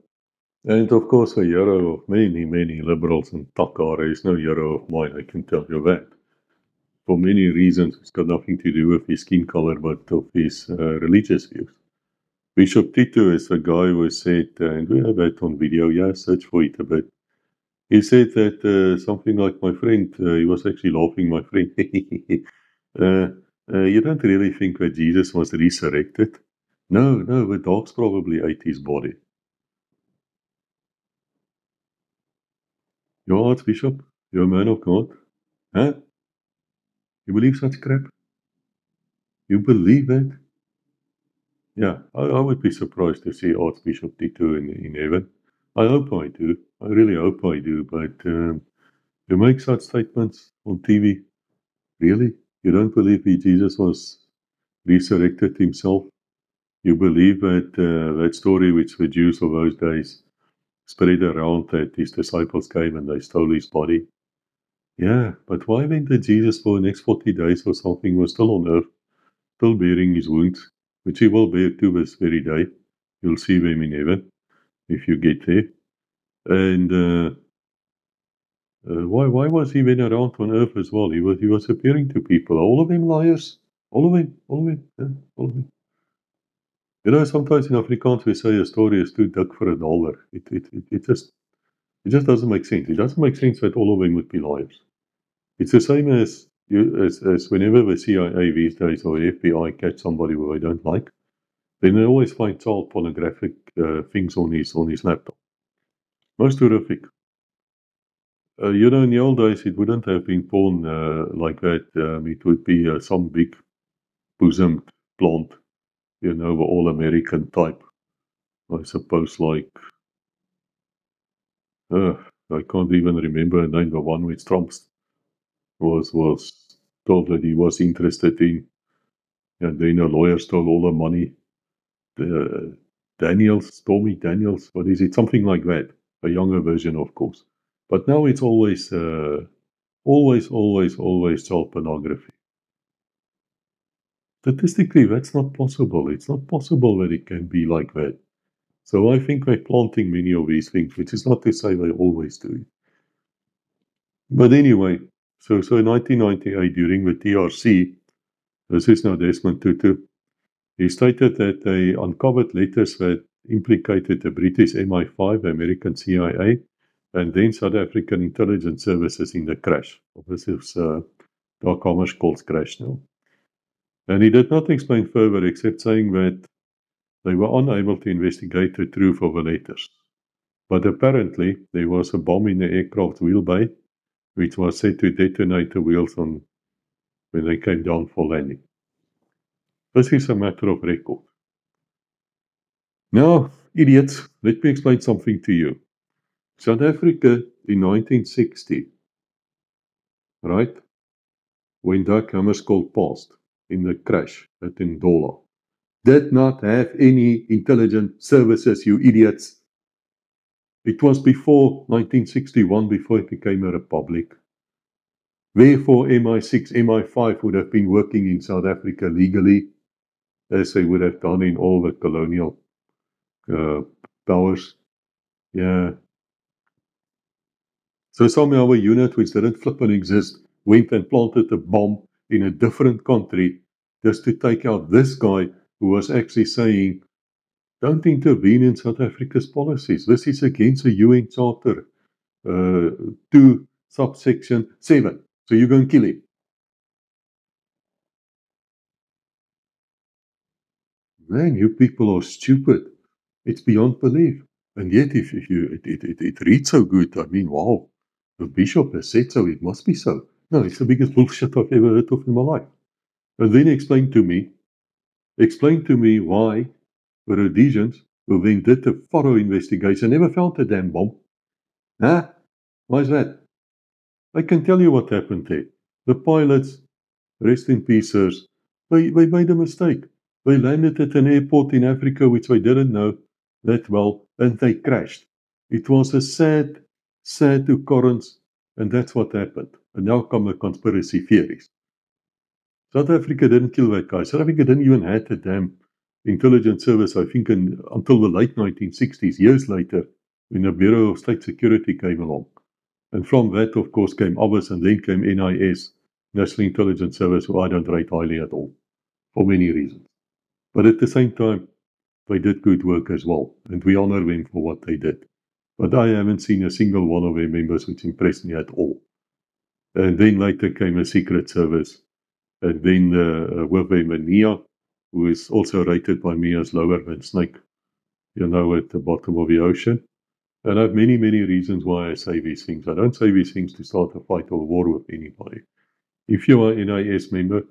And of course, a hero of many, many liberals and Takara is no hero of mine, I can tell you that. For many reasons, it's got nothing to do with his skin color, but of his religious views. Bishop Tito is a guy who said, and we have that on video, yeah, search for it a bit. He said that something like my friend, he was actually laughing, my friend, you don't really think that Jesus was resurrected? No, the dogs probably ate his body. You're Archbishop, you're a man of God. Huh? You believe such crap? You believe that? Yeah, I would be surprised to see Archbishop Tito in heaven. I hope I do. I really hope I do. But you make such statements on TV, really? You don't believe that Jesus was resurrected himself? You believe that that story which the Jews of those days spread around that his disciples came and they stole his body? Yeah, but why then did Jesus for the next 40 days or something was still on earth, still bearing his wounds, which he will bear to this very day? You'll see them in heaven if you get there. And why was he then around on earth as well? He was appearing to people. All of them liars. All of them. Yeah, all of them. You know, sometimes in Afrikaans we say a story is too dik for a dollar. It just doesn't make sense. It doesn't make sense that all of them would be liars. It's the same as as whenever the CIA these days or the FBI catch somebody who they don't like, then they always find child pornographic things on his laptop. Most horrific. You know, in the old days, it wouldn't have been porn like that. It would be some big bosomed blonde, you know, the all American type. I suppose, like, I can't even remember her name, the one which Trump was told that he was interested in. And then a lawyer stole all the money. Stormy Daniels, what is it? Something like that. A younger version, of course. But now it's always child pornography. Statistically, that's not possible. It's not possible that it can be like that. So I think they're planting many of these things, which is not to say they always do it. But anyway, so in 1998, during the TRC, this is now Desmond Tutu, he stated that they uncovered letters that implicated the British MI5, the American CIA, and then South African intelligence services in the crash. This is Doc Hammarskjöld's crash now. And he did not explain further except saying that they were unable to investigate the truth of the letters. But apparently, there was a bomb in the aircraft wheel bay, which was said to detonate the wheels when they came down for landing. This is a matter of record. Now, idiots, let me explain something to you. South Africa in 1960, right, when Doc Hammarskjöld passed in the crash at Ndola, did not have any intelligence services, you idiots. It was before 1961, before it became a republic. Therefore, MI6, MI5 would have been working in South Africa legally, as they would have done in all the colonial powers. Yeah. So somehow a unit which didn't flip and exist went and planted a bomb in a different country just to take out this guy who was actually saying, don't intervene in South Africa's policies. This is against the UN Charter, 2 subsection 7. So you're going to kill him. Man, you people are stupid. It's beyond belief. And yet, if you, it reads so good. I mean, wow, the bishop has said so, it must be so. No, it's the biggest bullshit I've ever heard of in my life. And then explain to me why the Rhodesians, who then did a thorough investigation, never found the damn bomb. Huh? Why is that? I can tell you what happened there. The pilots, rest in peace, sirs, they made a mistake. They landed at an airport in Africa which they didn't know that well, and they crashed. It was a sad, sad occurrence, and that's what happened. And now come the conspiracy theories. South Africa didn't kill that guy. South Africa didn't even have the damn intelligence service, I think, until the late 1960s, years later, when the Bureau of State Security came along. And from that, of course, came OBIS and then came NIS, National Intelligence Service, who I don't rate highly at all, for many reasons. But at the same time, they did good work as well, and we honor them for what they did. But I haven't seen a single one of their members which impressed me at all. And then later came a Secret Service, and then with them NIA, who is also rated by me as lower than Snake, at the bottom of the ocean. And I have many, many reasons why I say these things. I don't say these things to start a fight or a war with anybody. If you are an NIS member,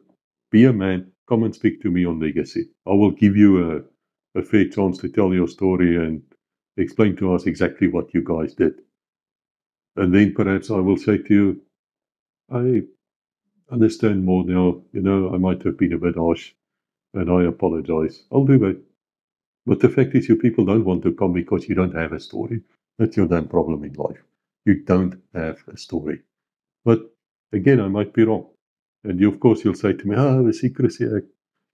be a man, come and speak to me on legacy. I will give you a fair chance to tell your story and explain to us exactly what you guys did. And then perhaps I will say to you, I understand more now. I might have been a bit harsh and I apologize. I'll do that. But the fact is, you people don't want to come because you don't have a story. That's your damn problem in life. You don't have a story. But again, I might be wrong. And of course, you'll say to me, the Secrecy Act.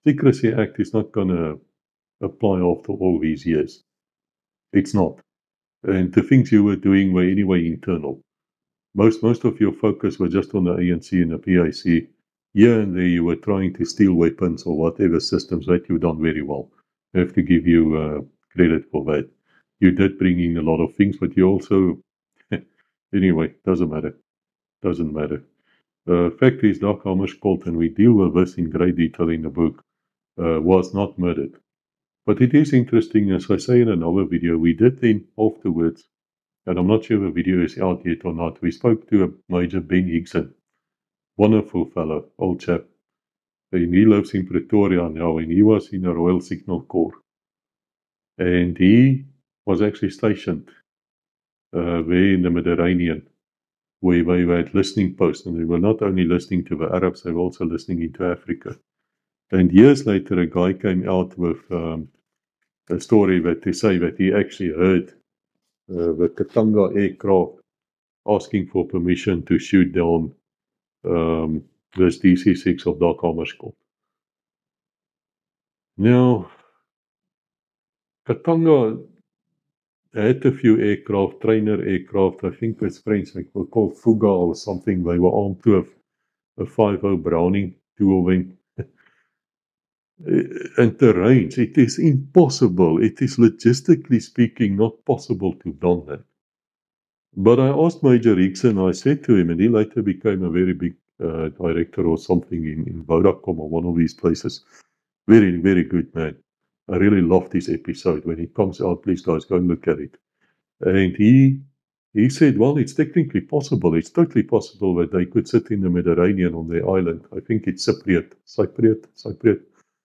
Secrecy Act is not going to apply after all these years. It's not. And the things you were doing were anyway internal. Most of your focus was just on the ANC and the PIC. Here and there, you were trying to steal weapons or whatever systems that you've done very well. I have to give you credit for that. You did bring in a lot of things, but you also, anyway, doesn't matter. Doesn't matter. Fact is, Dag Hammarskjöld, and we deal with this in great detail in the book, was not murdered. But it is interesting, as I say in another video, we did then afterwards, and I'm not sure the video is out yet or not, we spoke to a Major Ben Higson, wonderful fellow, old chap, and he lives in Pretoria now, and he was in the Royal Signal Corps. And he was actually stationed there in the Mediterranean, where they had listening posts, and they were not only listening to the Arabs, they were also listening into Africa. And years later, a guy came out with a story that they say that he actually heard the Katanga aircraft asking for permission to shoot down this DC-6 of Dag Hammarskjöld. Now, Katanga had a few aircraft, trainer aircraft, I think it's French, like were called Fuga or something. They were armed to a 5.0 Browning, two of them. And the range, it is impossible. It is logistically speaking not possible to done that. But I asked Major Higson, I said to him, and he later became a very big director or something in Vodacom or one of these places. Very, very good man. I really loved this episode. When it comes out, please guys, go and look at it. And he said, well, it's technically possible. It's totally possible that they could sit in the Mediterranean on their island. I think it's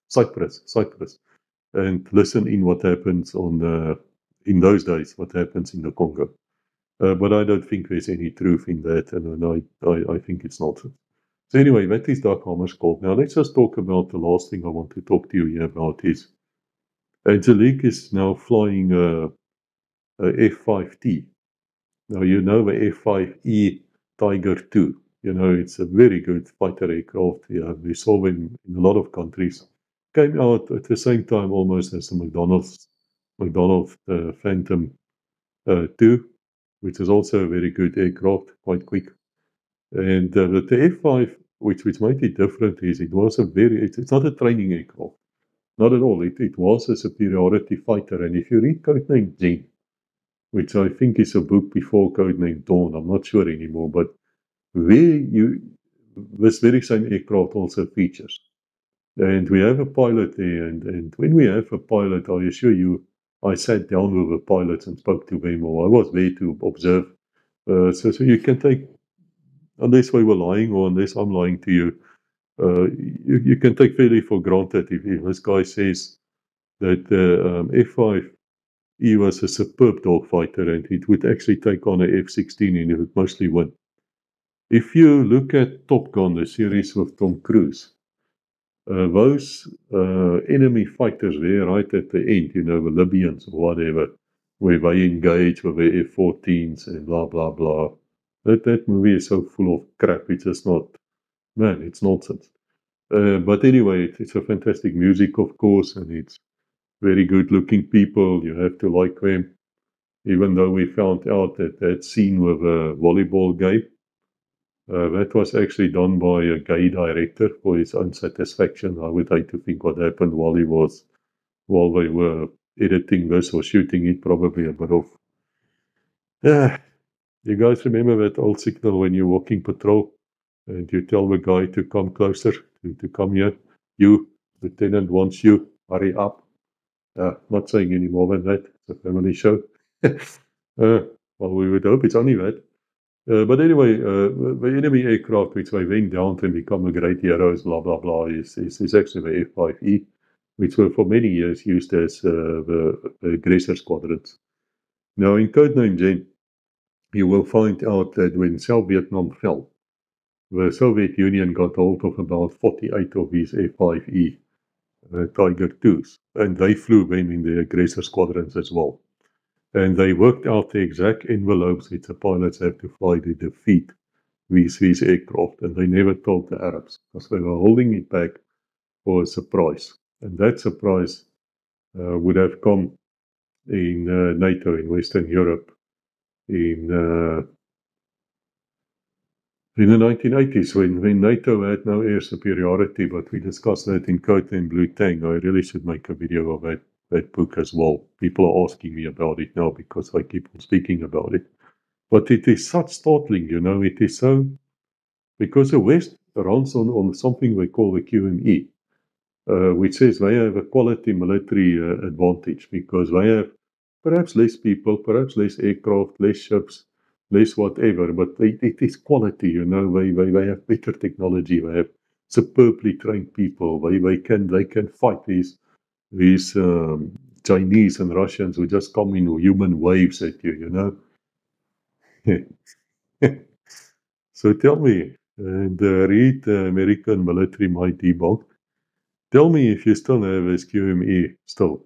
Cyprus, and listen in what happens in those days, what happens in the Congo. But I don't think there's any truth in that, and I think it's not. So anyway, that is Dag Hammarskjöld. Now let's just talk about the last thing I want to talk to you here about is Angelique is now flying a F-5T. Now you know the F-5E Tiger II. It's a very good fighter aircraft. Yeah, we saw them in a lot of countries. Came out at the same time almost as the McDonnell Phantom F-2, which is also a very good aircraft, quite quick. And the F-5, which made it different, is it was it's not a training aircraft. Not at all. It was a superiority fighter. And if you read Codename Jen, which I think is a book before Codename Dawn, I'm not sure anymore, but this very same aircraft also features. And we have a pilot there, and when we have a pilot, I assure you, I sat down with the pilots and spoke to them, or I was there to observe. So you can take, unless we were lying or unless I'm lying to you, you can take fairly for granted if this guy says that F-5E was a superb dogfighter and it would actually take on a F-16 and it would mostly win. If you look at Top Gun, the series with Tom Cruise, those enemy fighters there right at the end, the Libyans or whatever, where they engage with the F-14s and blah, blah, blah. That movie is so full of crap. It's just not, man, it's nonsense. But anyway, it's a fantastic music, of course, and it's very good-looking people. You have to like them. Even though we found out that scene with a volleyball game, that was actually done by a gay director for his own satisfaction. I would hate to think what happened while they were editing this or shooting it. Probably a bit of. You guys remember that old signal when you're walking patrol and you tell the guy to come closer, to come here? You, Lieutenant, wants you. Hurry up. Not saying any more than that. It's a family show. Well, we would hope it's only that. But anyway, the enemy aircraft which they went down and become a great heroes, blah, blah, blah, is actually the F-5E, which were for many years used as the aggressor squadrons. Now, in Codename Jen, you will find out that when South Vietnam fell, the Soviet Union got hold of about 48 of these F-5E Tiger IIs, and they flew them in the aggressor squadrons as well. And they worked out the exact envelopes which the pilots have to fly to defeat these aircraft. And they never told the Arabs because they were holding it back for a surprise. And that surprise would have come in NATO, in Western Europe, in the 1980s, when NATO had no air superiority, but we discussed that in Codename Blue Tang. I really should make a video of that book as well. People are asking me about it now because I keep on speaking about it. But it is such startling, it is so, because the West runs on something we call the QME, which says they have a quality military advantage because they have perhaps less people, perhaps less aircraft, less ships, less whatever, but it is quality, they have better technology, they have superbly trained people, they can fight these Chinese and Russians who just come in human waves at you, So tell me, and read American Military Might Debunked. Tell me if you still have this QME still,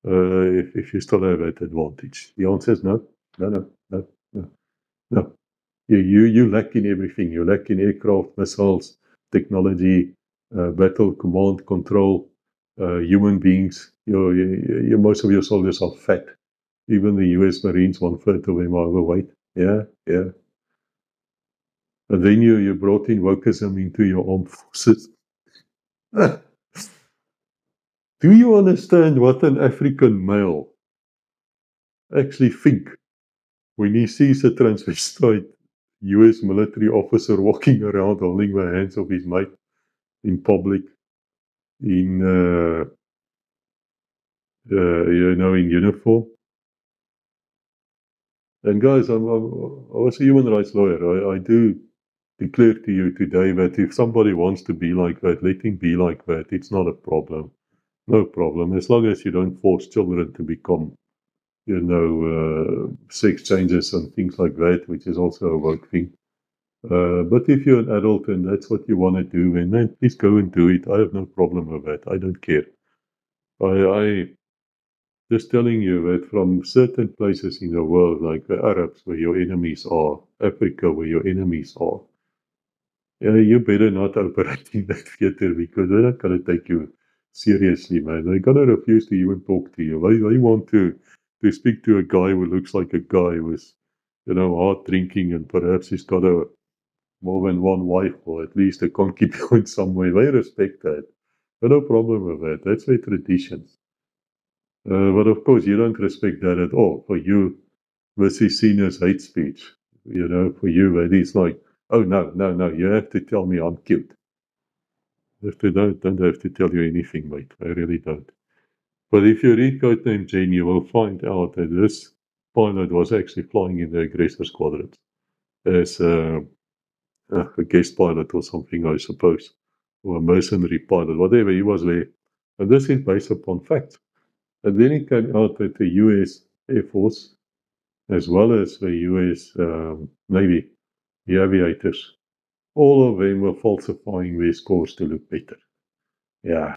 if you still have that advantage. The answer is no. You lack in everything. You lack in aircraft, missiles, technology, battle command control, human beings. Most of your soldiers are fat. Even the U.S. Marines, 1/3 of them are overweight. Yeah. And then you brought in wokeism into your armed forces. Do you understand what an African male actually think when he sees a transvestite U.S. military officer walking around holding the hands of his mate in public, in uniform? And guys, I was a human rights lawyer. I do declare to you today that if somebody wants to be like that, let him be like that. It's not a problem. No problem. As long as you don't force children to become, sex changes and things like that, which is also a woke thing. But if you're an adult and that's what you want to do, then please go and do it. I have no problem with that. I don't care. I just telling you that from certain places in the world, like the Arabs, where your enemies are, Africa, where your enemies are, you better not operate in that theater because they're not going to take you seriously, man. They're going to refuse to even talk to you. They want to to speak to a guy who looks like a guy with, hard drinking, and perhaps he's got more than one wife, or at least a concubine somewhere. They respect that. No problem with that. That's their traditions. But of course, you don't respect that at all. For you, this is seen as hate speech. For you, that is like, oh, no, no, no, you have to tell me I'm cute. If they don't have to tell you anything, mate. I really don't. But if you read Codename Jane, you will find out that this pilot was actually flying in the aggressor squadrons as a guest pilot or something, I suppose, or a mercenary pilot, whatever, he was there. And this is based upon facts. And then it came out that the US Air Force, as well as the US Navy, the aviators, all of them were falsifying their scores to look better. Yeah.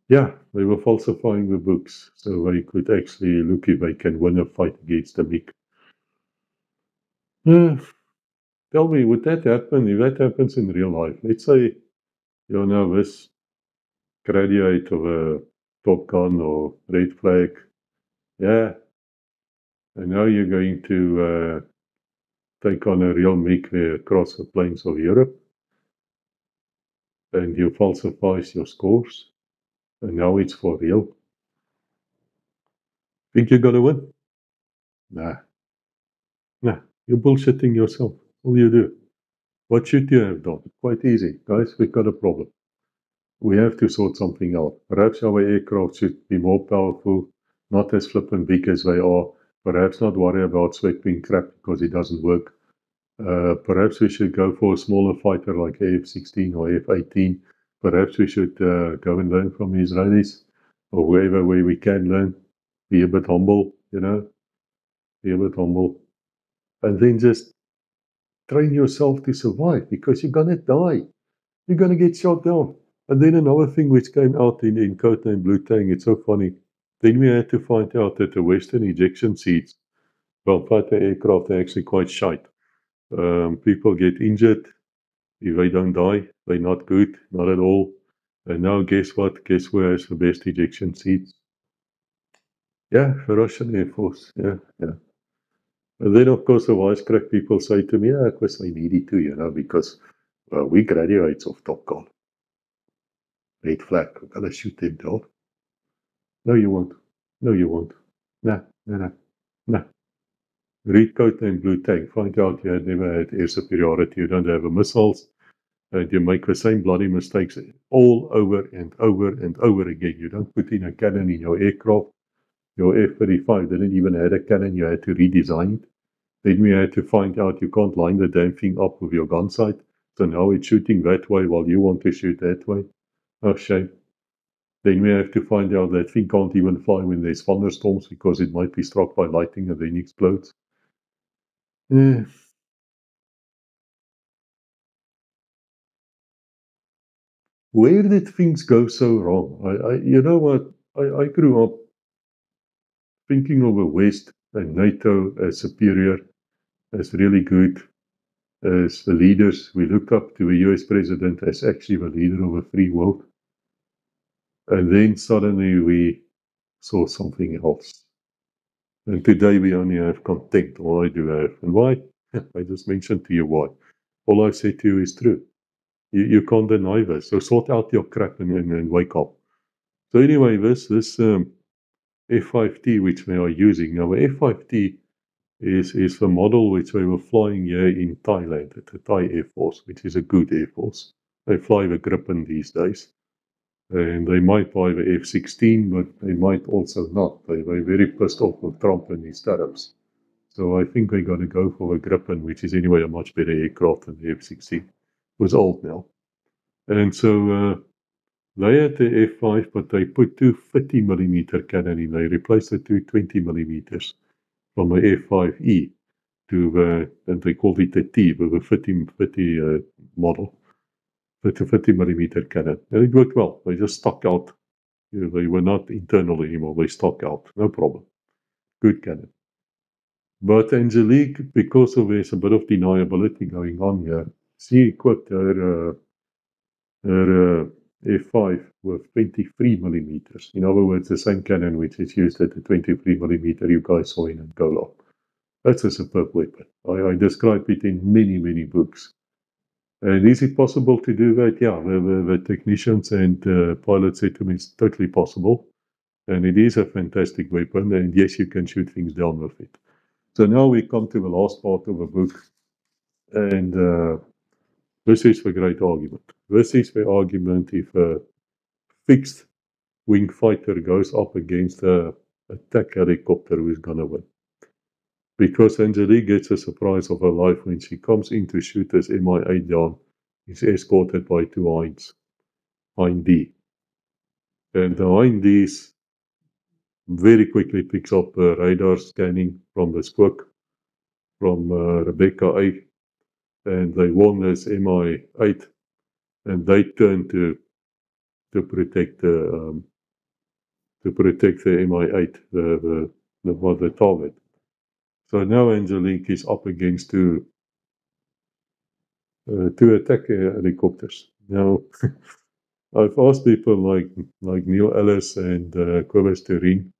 Yeah, they were falsifying the books so they could actually look if they can win a fight against the MiG. Tell me, would that happen if that happens in real life? Let's say, this graduate of a Top Gun or Red Flag. Yeah, and now you're going to take on a real MiG there across the plains of Europe, and you falsify your scores, and now it's for real. Think you're going to win? Nah, you're bullshitting yourself. All you do. What should you have done? Quite easy. Guys, we've got a problem. We have to sort something out. Perhaps our aircraft should be more powerful, not as flippin' big as they are. Perhaps not worry about sweeping crap because it doesn't work. Perhaps we should go for a smaller fighter like F-16 or F-18. Perhaps we should go and learn from the Israelis or wherever where we can learn. Be a bit humble, Be a bit humble. And then just train yourself to survive because you're going to die. You're going to get shot down. And then another thing which came out in Codename Blue Tang, it's so funny. Then we had to find out that the Western ejection seats, well, fighter aircraft are actually quite shite. People get injured. If they don't die, they're not good, not at all. And now guess what? Guess who has the best ejection seats? Yeah, the Russian Air Force. Yeah. And then, of course, the wisecrack people say to me, yeah, of course, I needed to, because we graduates of Top Gun. Red Flag, I'm going to shoot them down. No, you won't. No, you won't. Nah. Read Codename Blue Tang. Find out you had never had air superiority. You don't have missiles. And you make the same bloody mistakes all over and over and over again. You don't put in a cannon in your aircraft. Your F-35 didn't even have a cannon. You had to redesign it. Then we had to find out you can't line the damn thing up with your gun sight. So now it's shooting that way while you want to shoot that way. Oh, shame. Then we have to find out that thing can't even fly when there's thunderstorms because it might be struck by lightning and then explodes. Where did things go so wrong? You know what? I grew up thinking of the West and NATO as superior, as really good, as the leaders. We looked up to the US president as actually the leader of a free world. And then suddenly we saw something else. And today we only have contempt. All I do have. And why? I just mentioned to you why. All I said to you is true. You can't deny this. So sort out your crap and wake up. So anyway, this F5T which they are using. Now, the F5T is the model which they were flying here in Thailand at the Thai Air Force, which is a good Air Force. They fly the Gripen these days. And they might buy the F-16, but they might also not. They're very pissed off with Trump and his tariffs. So I think they're going to go for the Gripen, which is anyway a much better aircraft than the F-16. It was old now. And so they had the F5, but they put two 50mm cannon in. They replaced the two 20mm from the F5E to the, and they called it the T, with a 50 model. 50mm cannon. And it worked well. They just stuck out. They were not internal anymore. They stuck out. No problem. Good cannon. But Angelique, because of there's a bit of deniability going on here, she equipped her F5 with 23 millimeters. In other words, the same cannon which is used at the 23 millimeter you guys saw in Angola. That's a superb weapon. I describe it in many, many books. And is it possible to do that? Yeah, the technicians and pilots said to me it's totally possible. And it is a fantastic weapon. And yes, you can shoot things down with it. So now we come to the last part of the book. And this is the great argument. This is the argument if a fixed wing fighter goes up against a attack helicopter, who's going to win. Because Angelique gets a surprise of her life when she comes in to shoot this Mi-8 down. He's escorted by two Hind D. And the Hind D's very quickly picks up radar scanning from the Squik, from Rebecca A. And they warn this Mi-8, and they turn to protect the Mi-8, the target. So now Angelique is up against two attack helicopters. Now, I've asked people like Neil Ellis and Cobus Turin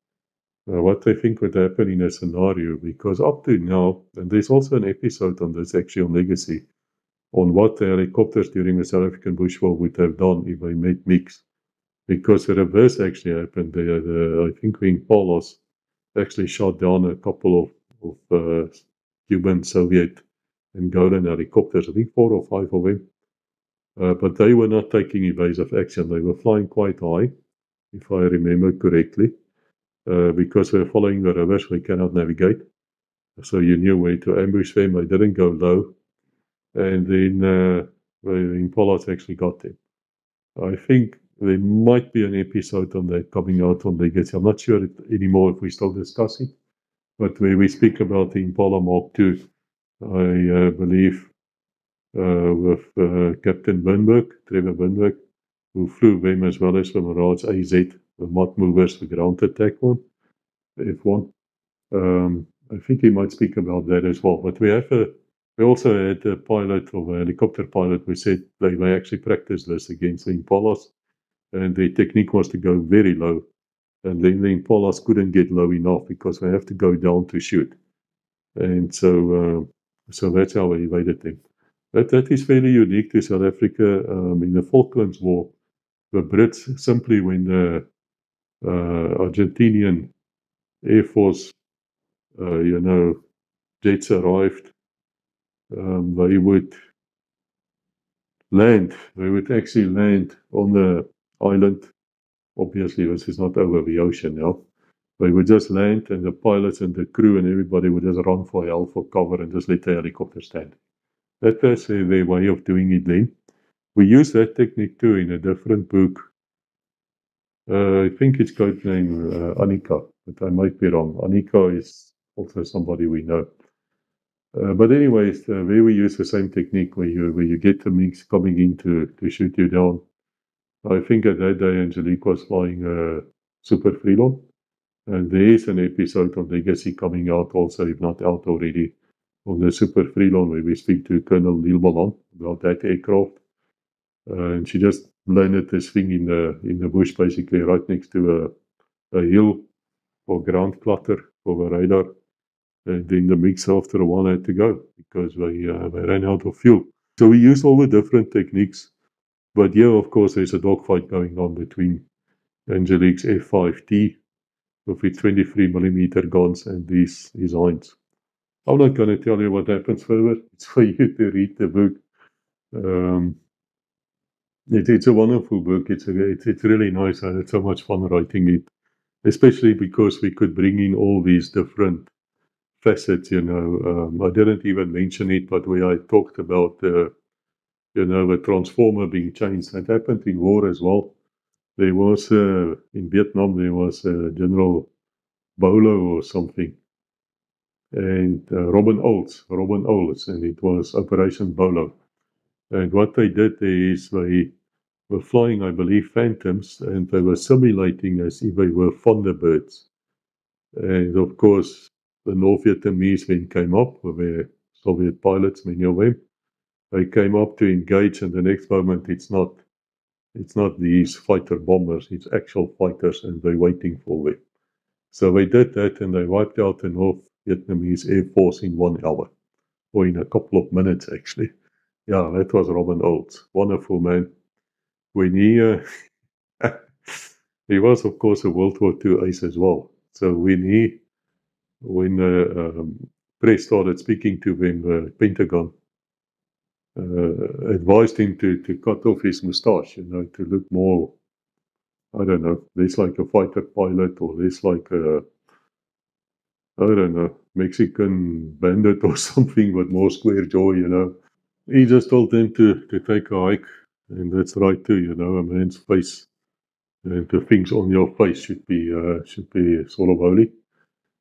what they think would happen in a scenario, because up to now, and there's also an episode on this actually on Legacy, on what the helicopters during the South African Bush War would have done if they met MiGs. Because the reverse actually happened. I think the Impalas actually shot down a couple of Cuban, Soviet, and Golan helicopters. I think 4 or 5 of them. But they were not taking evasive action. They were flying quite high, if I remember correctly, because they're following the rivers. They cannot navigate. So you knew where to ambush them. They didn't go low. And then the Impalas actually got them. I think there might be an episode on that coming out on Legacy. I'm not sure anymore if we still discuss it. But where we speak about the Impala Mark II, I believe with Captain Trevor Winberg, who flew them as well as the Mirage AZ, the Mott Movers, the ground attack one, F1. I think he might speak about that as well. But we also had a pilot, or a helicopter pilot, who said they actually practiced this against the Impalas, and the technique was to go very low, and then the Impalas couldn't get low enough because they have to go down to shoot. And so that's how we evaded them. But that is fairly unique to South Africa. In the Falklands War, the Brits simply, when the Argentinian Air Force, jets arrived, they would land. They would actually land on the island. Obviously, this is not over the ocean now. They would just land, and the pilots and the crew and everybody would just run for hell for cover and just let the helicopter stand. That was their way of doing it then. We use that technique too in a different book. I think it's codename Annika, but I might be wrong. Annika is also somebody we know. But anyways, where we use the same technique where you get the MiGs coming in to shoot you down. I think at that day Angelique was flying Super Freelon. And there is an episode on Legacy coming out also, if not out already, on the Super Freelon, where we speak to Colonel Neil Malan about that aircraft. And she just landed this thing in the bush, basically right next to a hill for ground clutter for the radar. And then the MiGs after a while had to go because they ran out of fuel. So we use all the different techniques. But here, of course, there's a dogfight going on between Angelique's F5T with its 23mm guns and these Hinds. I'm not going to tell you what happens further. It's for you to read the book. It's a wonderful book. It's really nice. I had so much fun writing it, especially because we could bring in all these different facets. I didn't even mention it, but where I talked about the transformer being changed. That happened in war as well. There was in Vietnam there was General Bolo or something, and Robin Olds, and it was Operation Bolo. And what they did is they were flying, I believe, Phantoms, and they were simulating as if they were Thunderbirds. And of course, the North Vietnamese then came up with their Soviet pilots, many of them. They came up to engage, and the next moment it's not It's not these fighter bombers, it's actual fighters and they're waiting for them. So they did that and they wiped out the North Vietnamese Air Force in 1 hour, or in a couple of minutes actually. Yeah, that was Robin Olds. Wonderful man. When he was, of course, a World War II ace as well. So when press started speaking to him, Pentagon advised him to cut off his moustache, to look more, I don't know, less like a fighter pilot or less like a, I don't know, Mexican bandit or something with more square jaw. He just told them to take a hike, and that's right too, a man's face and the things on your face should be sort of holy.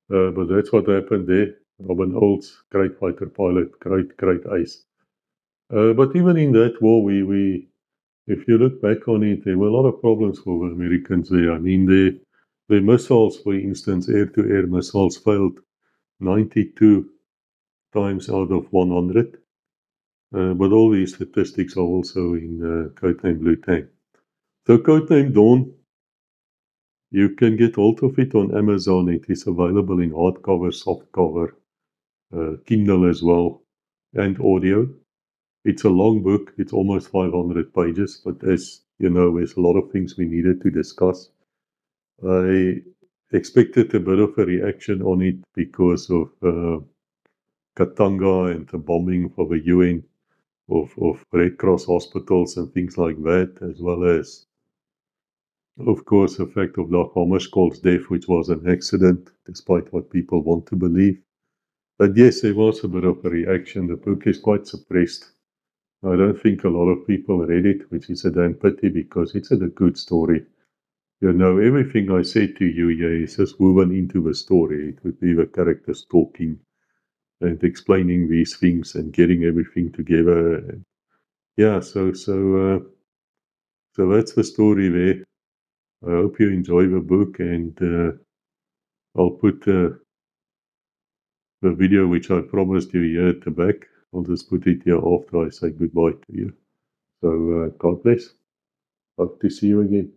But that's what happened there. Robin Olds, great fighter pilot, great ace. But even in that war, we if you look back on it, there were a lot of problems for the Americans there. I mean, the missiles, for instance, air-to-air missiles failed 92 times out of 100. But all these statistics are also in Codename Blue Tank. So Codename Dawn, you can get hold of it on Amazon. It is available in hardcover, softcover, Kindle as well, and audio. It's a long book. It's almost 500 pages, but as you know, there's a lot of things we needed to discuss. I expected a bit of a reaction on it because of Katanga and the bombing for the UN of Red Cross hospitals and things like that, as well as, of course, the fact of Dag Hammarskjöld's death, which was an accident, despite what people want to believe. But yes, there was a bit of a reaction. The book is quite suppressed. I don't think a lot of people read it, which is a damn pity because it's a good story. Everything I said to you here is just woven into the story. It would be the characters talking and explaining these things and getting everything together. And yeah, so that's the story there. I hope you enjoy the book, and I'll put the video which I promised you here at the back. I'll just put it here after I say goodbye to you. So God bless. Hope to see you again.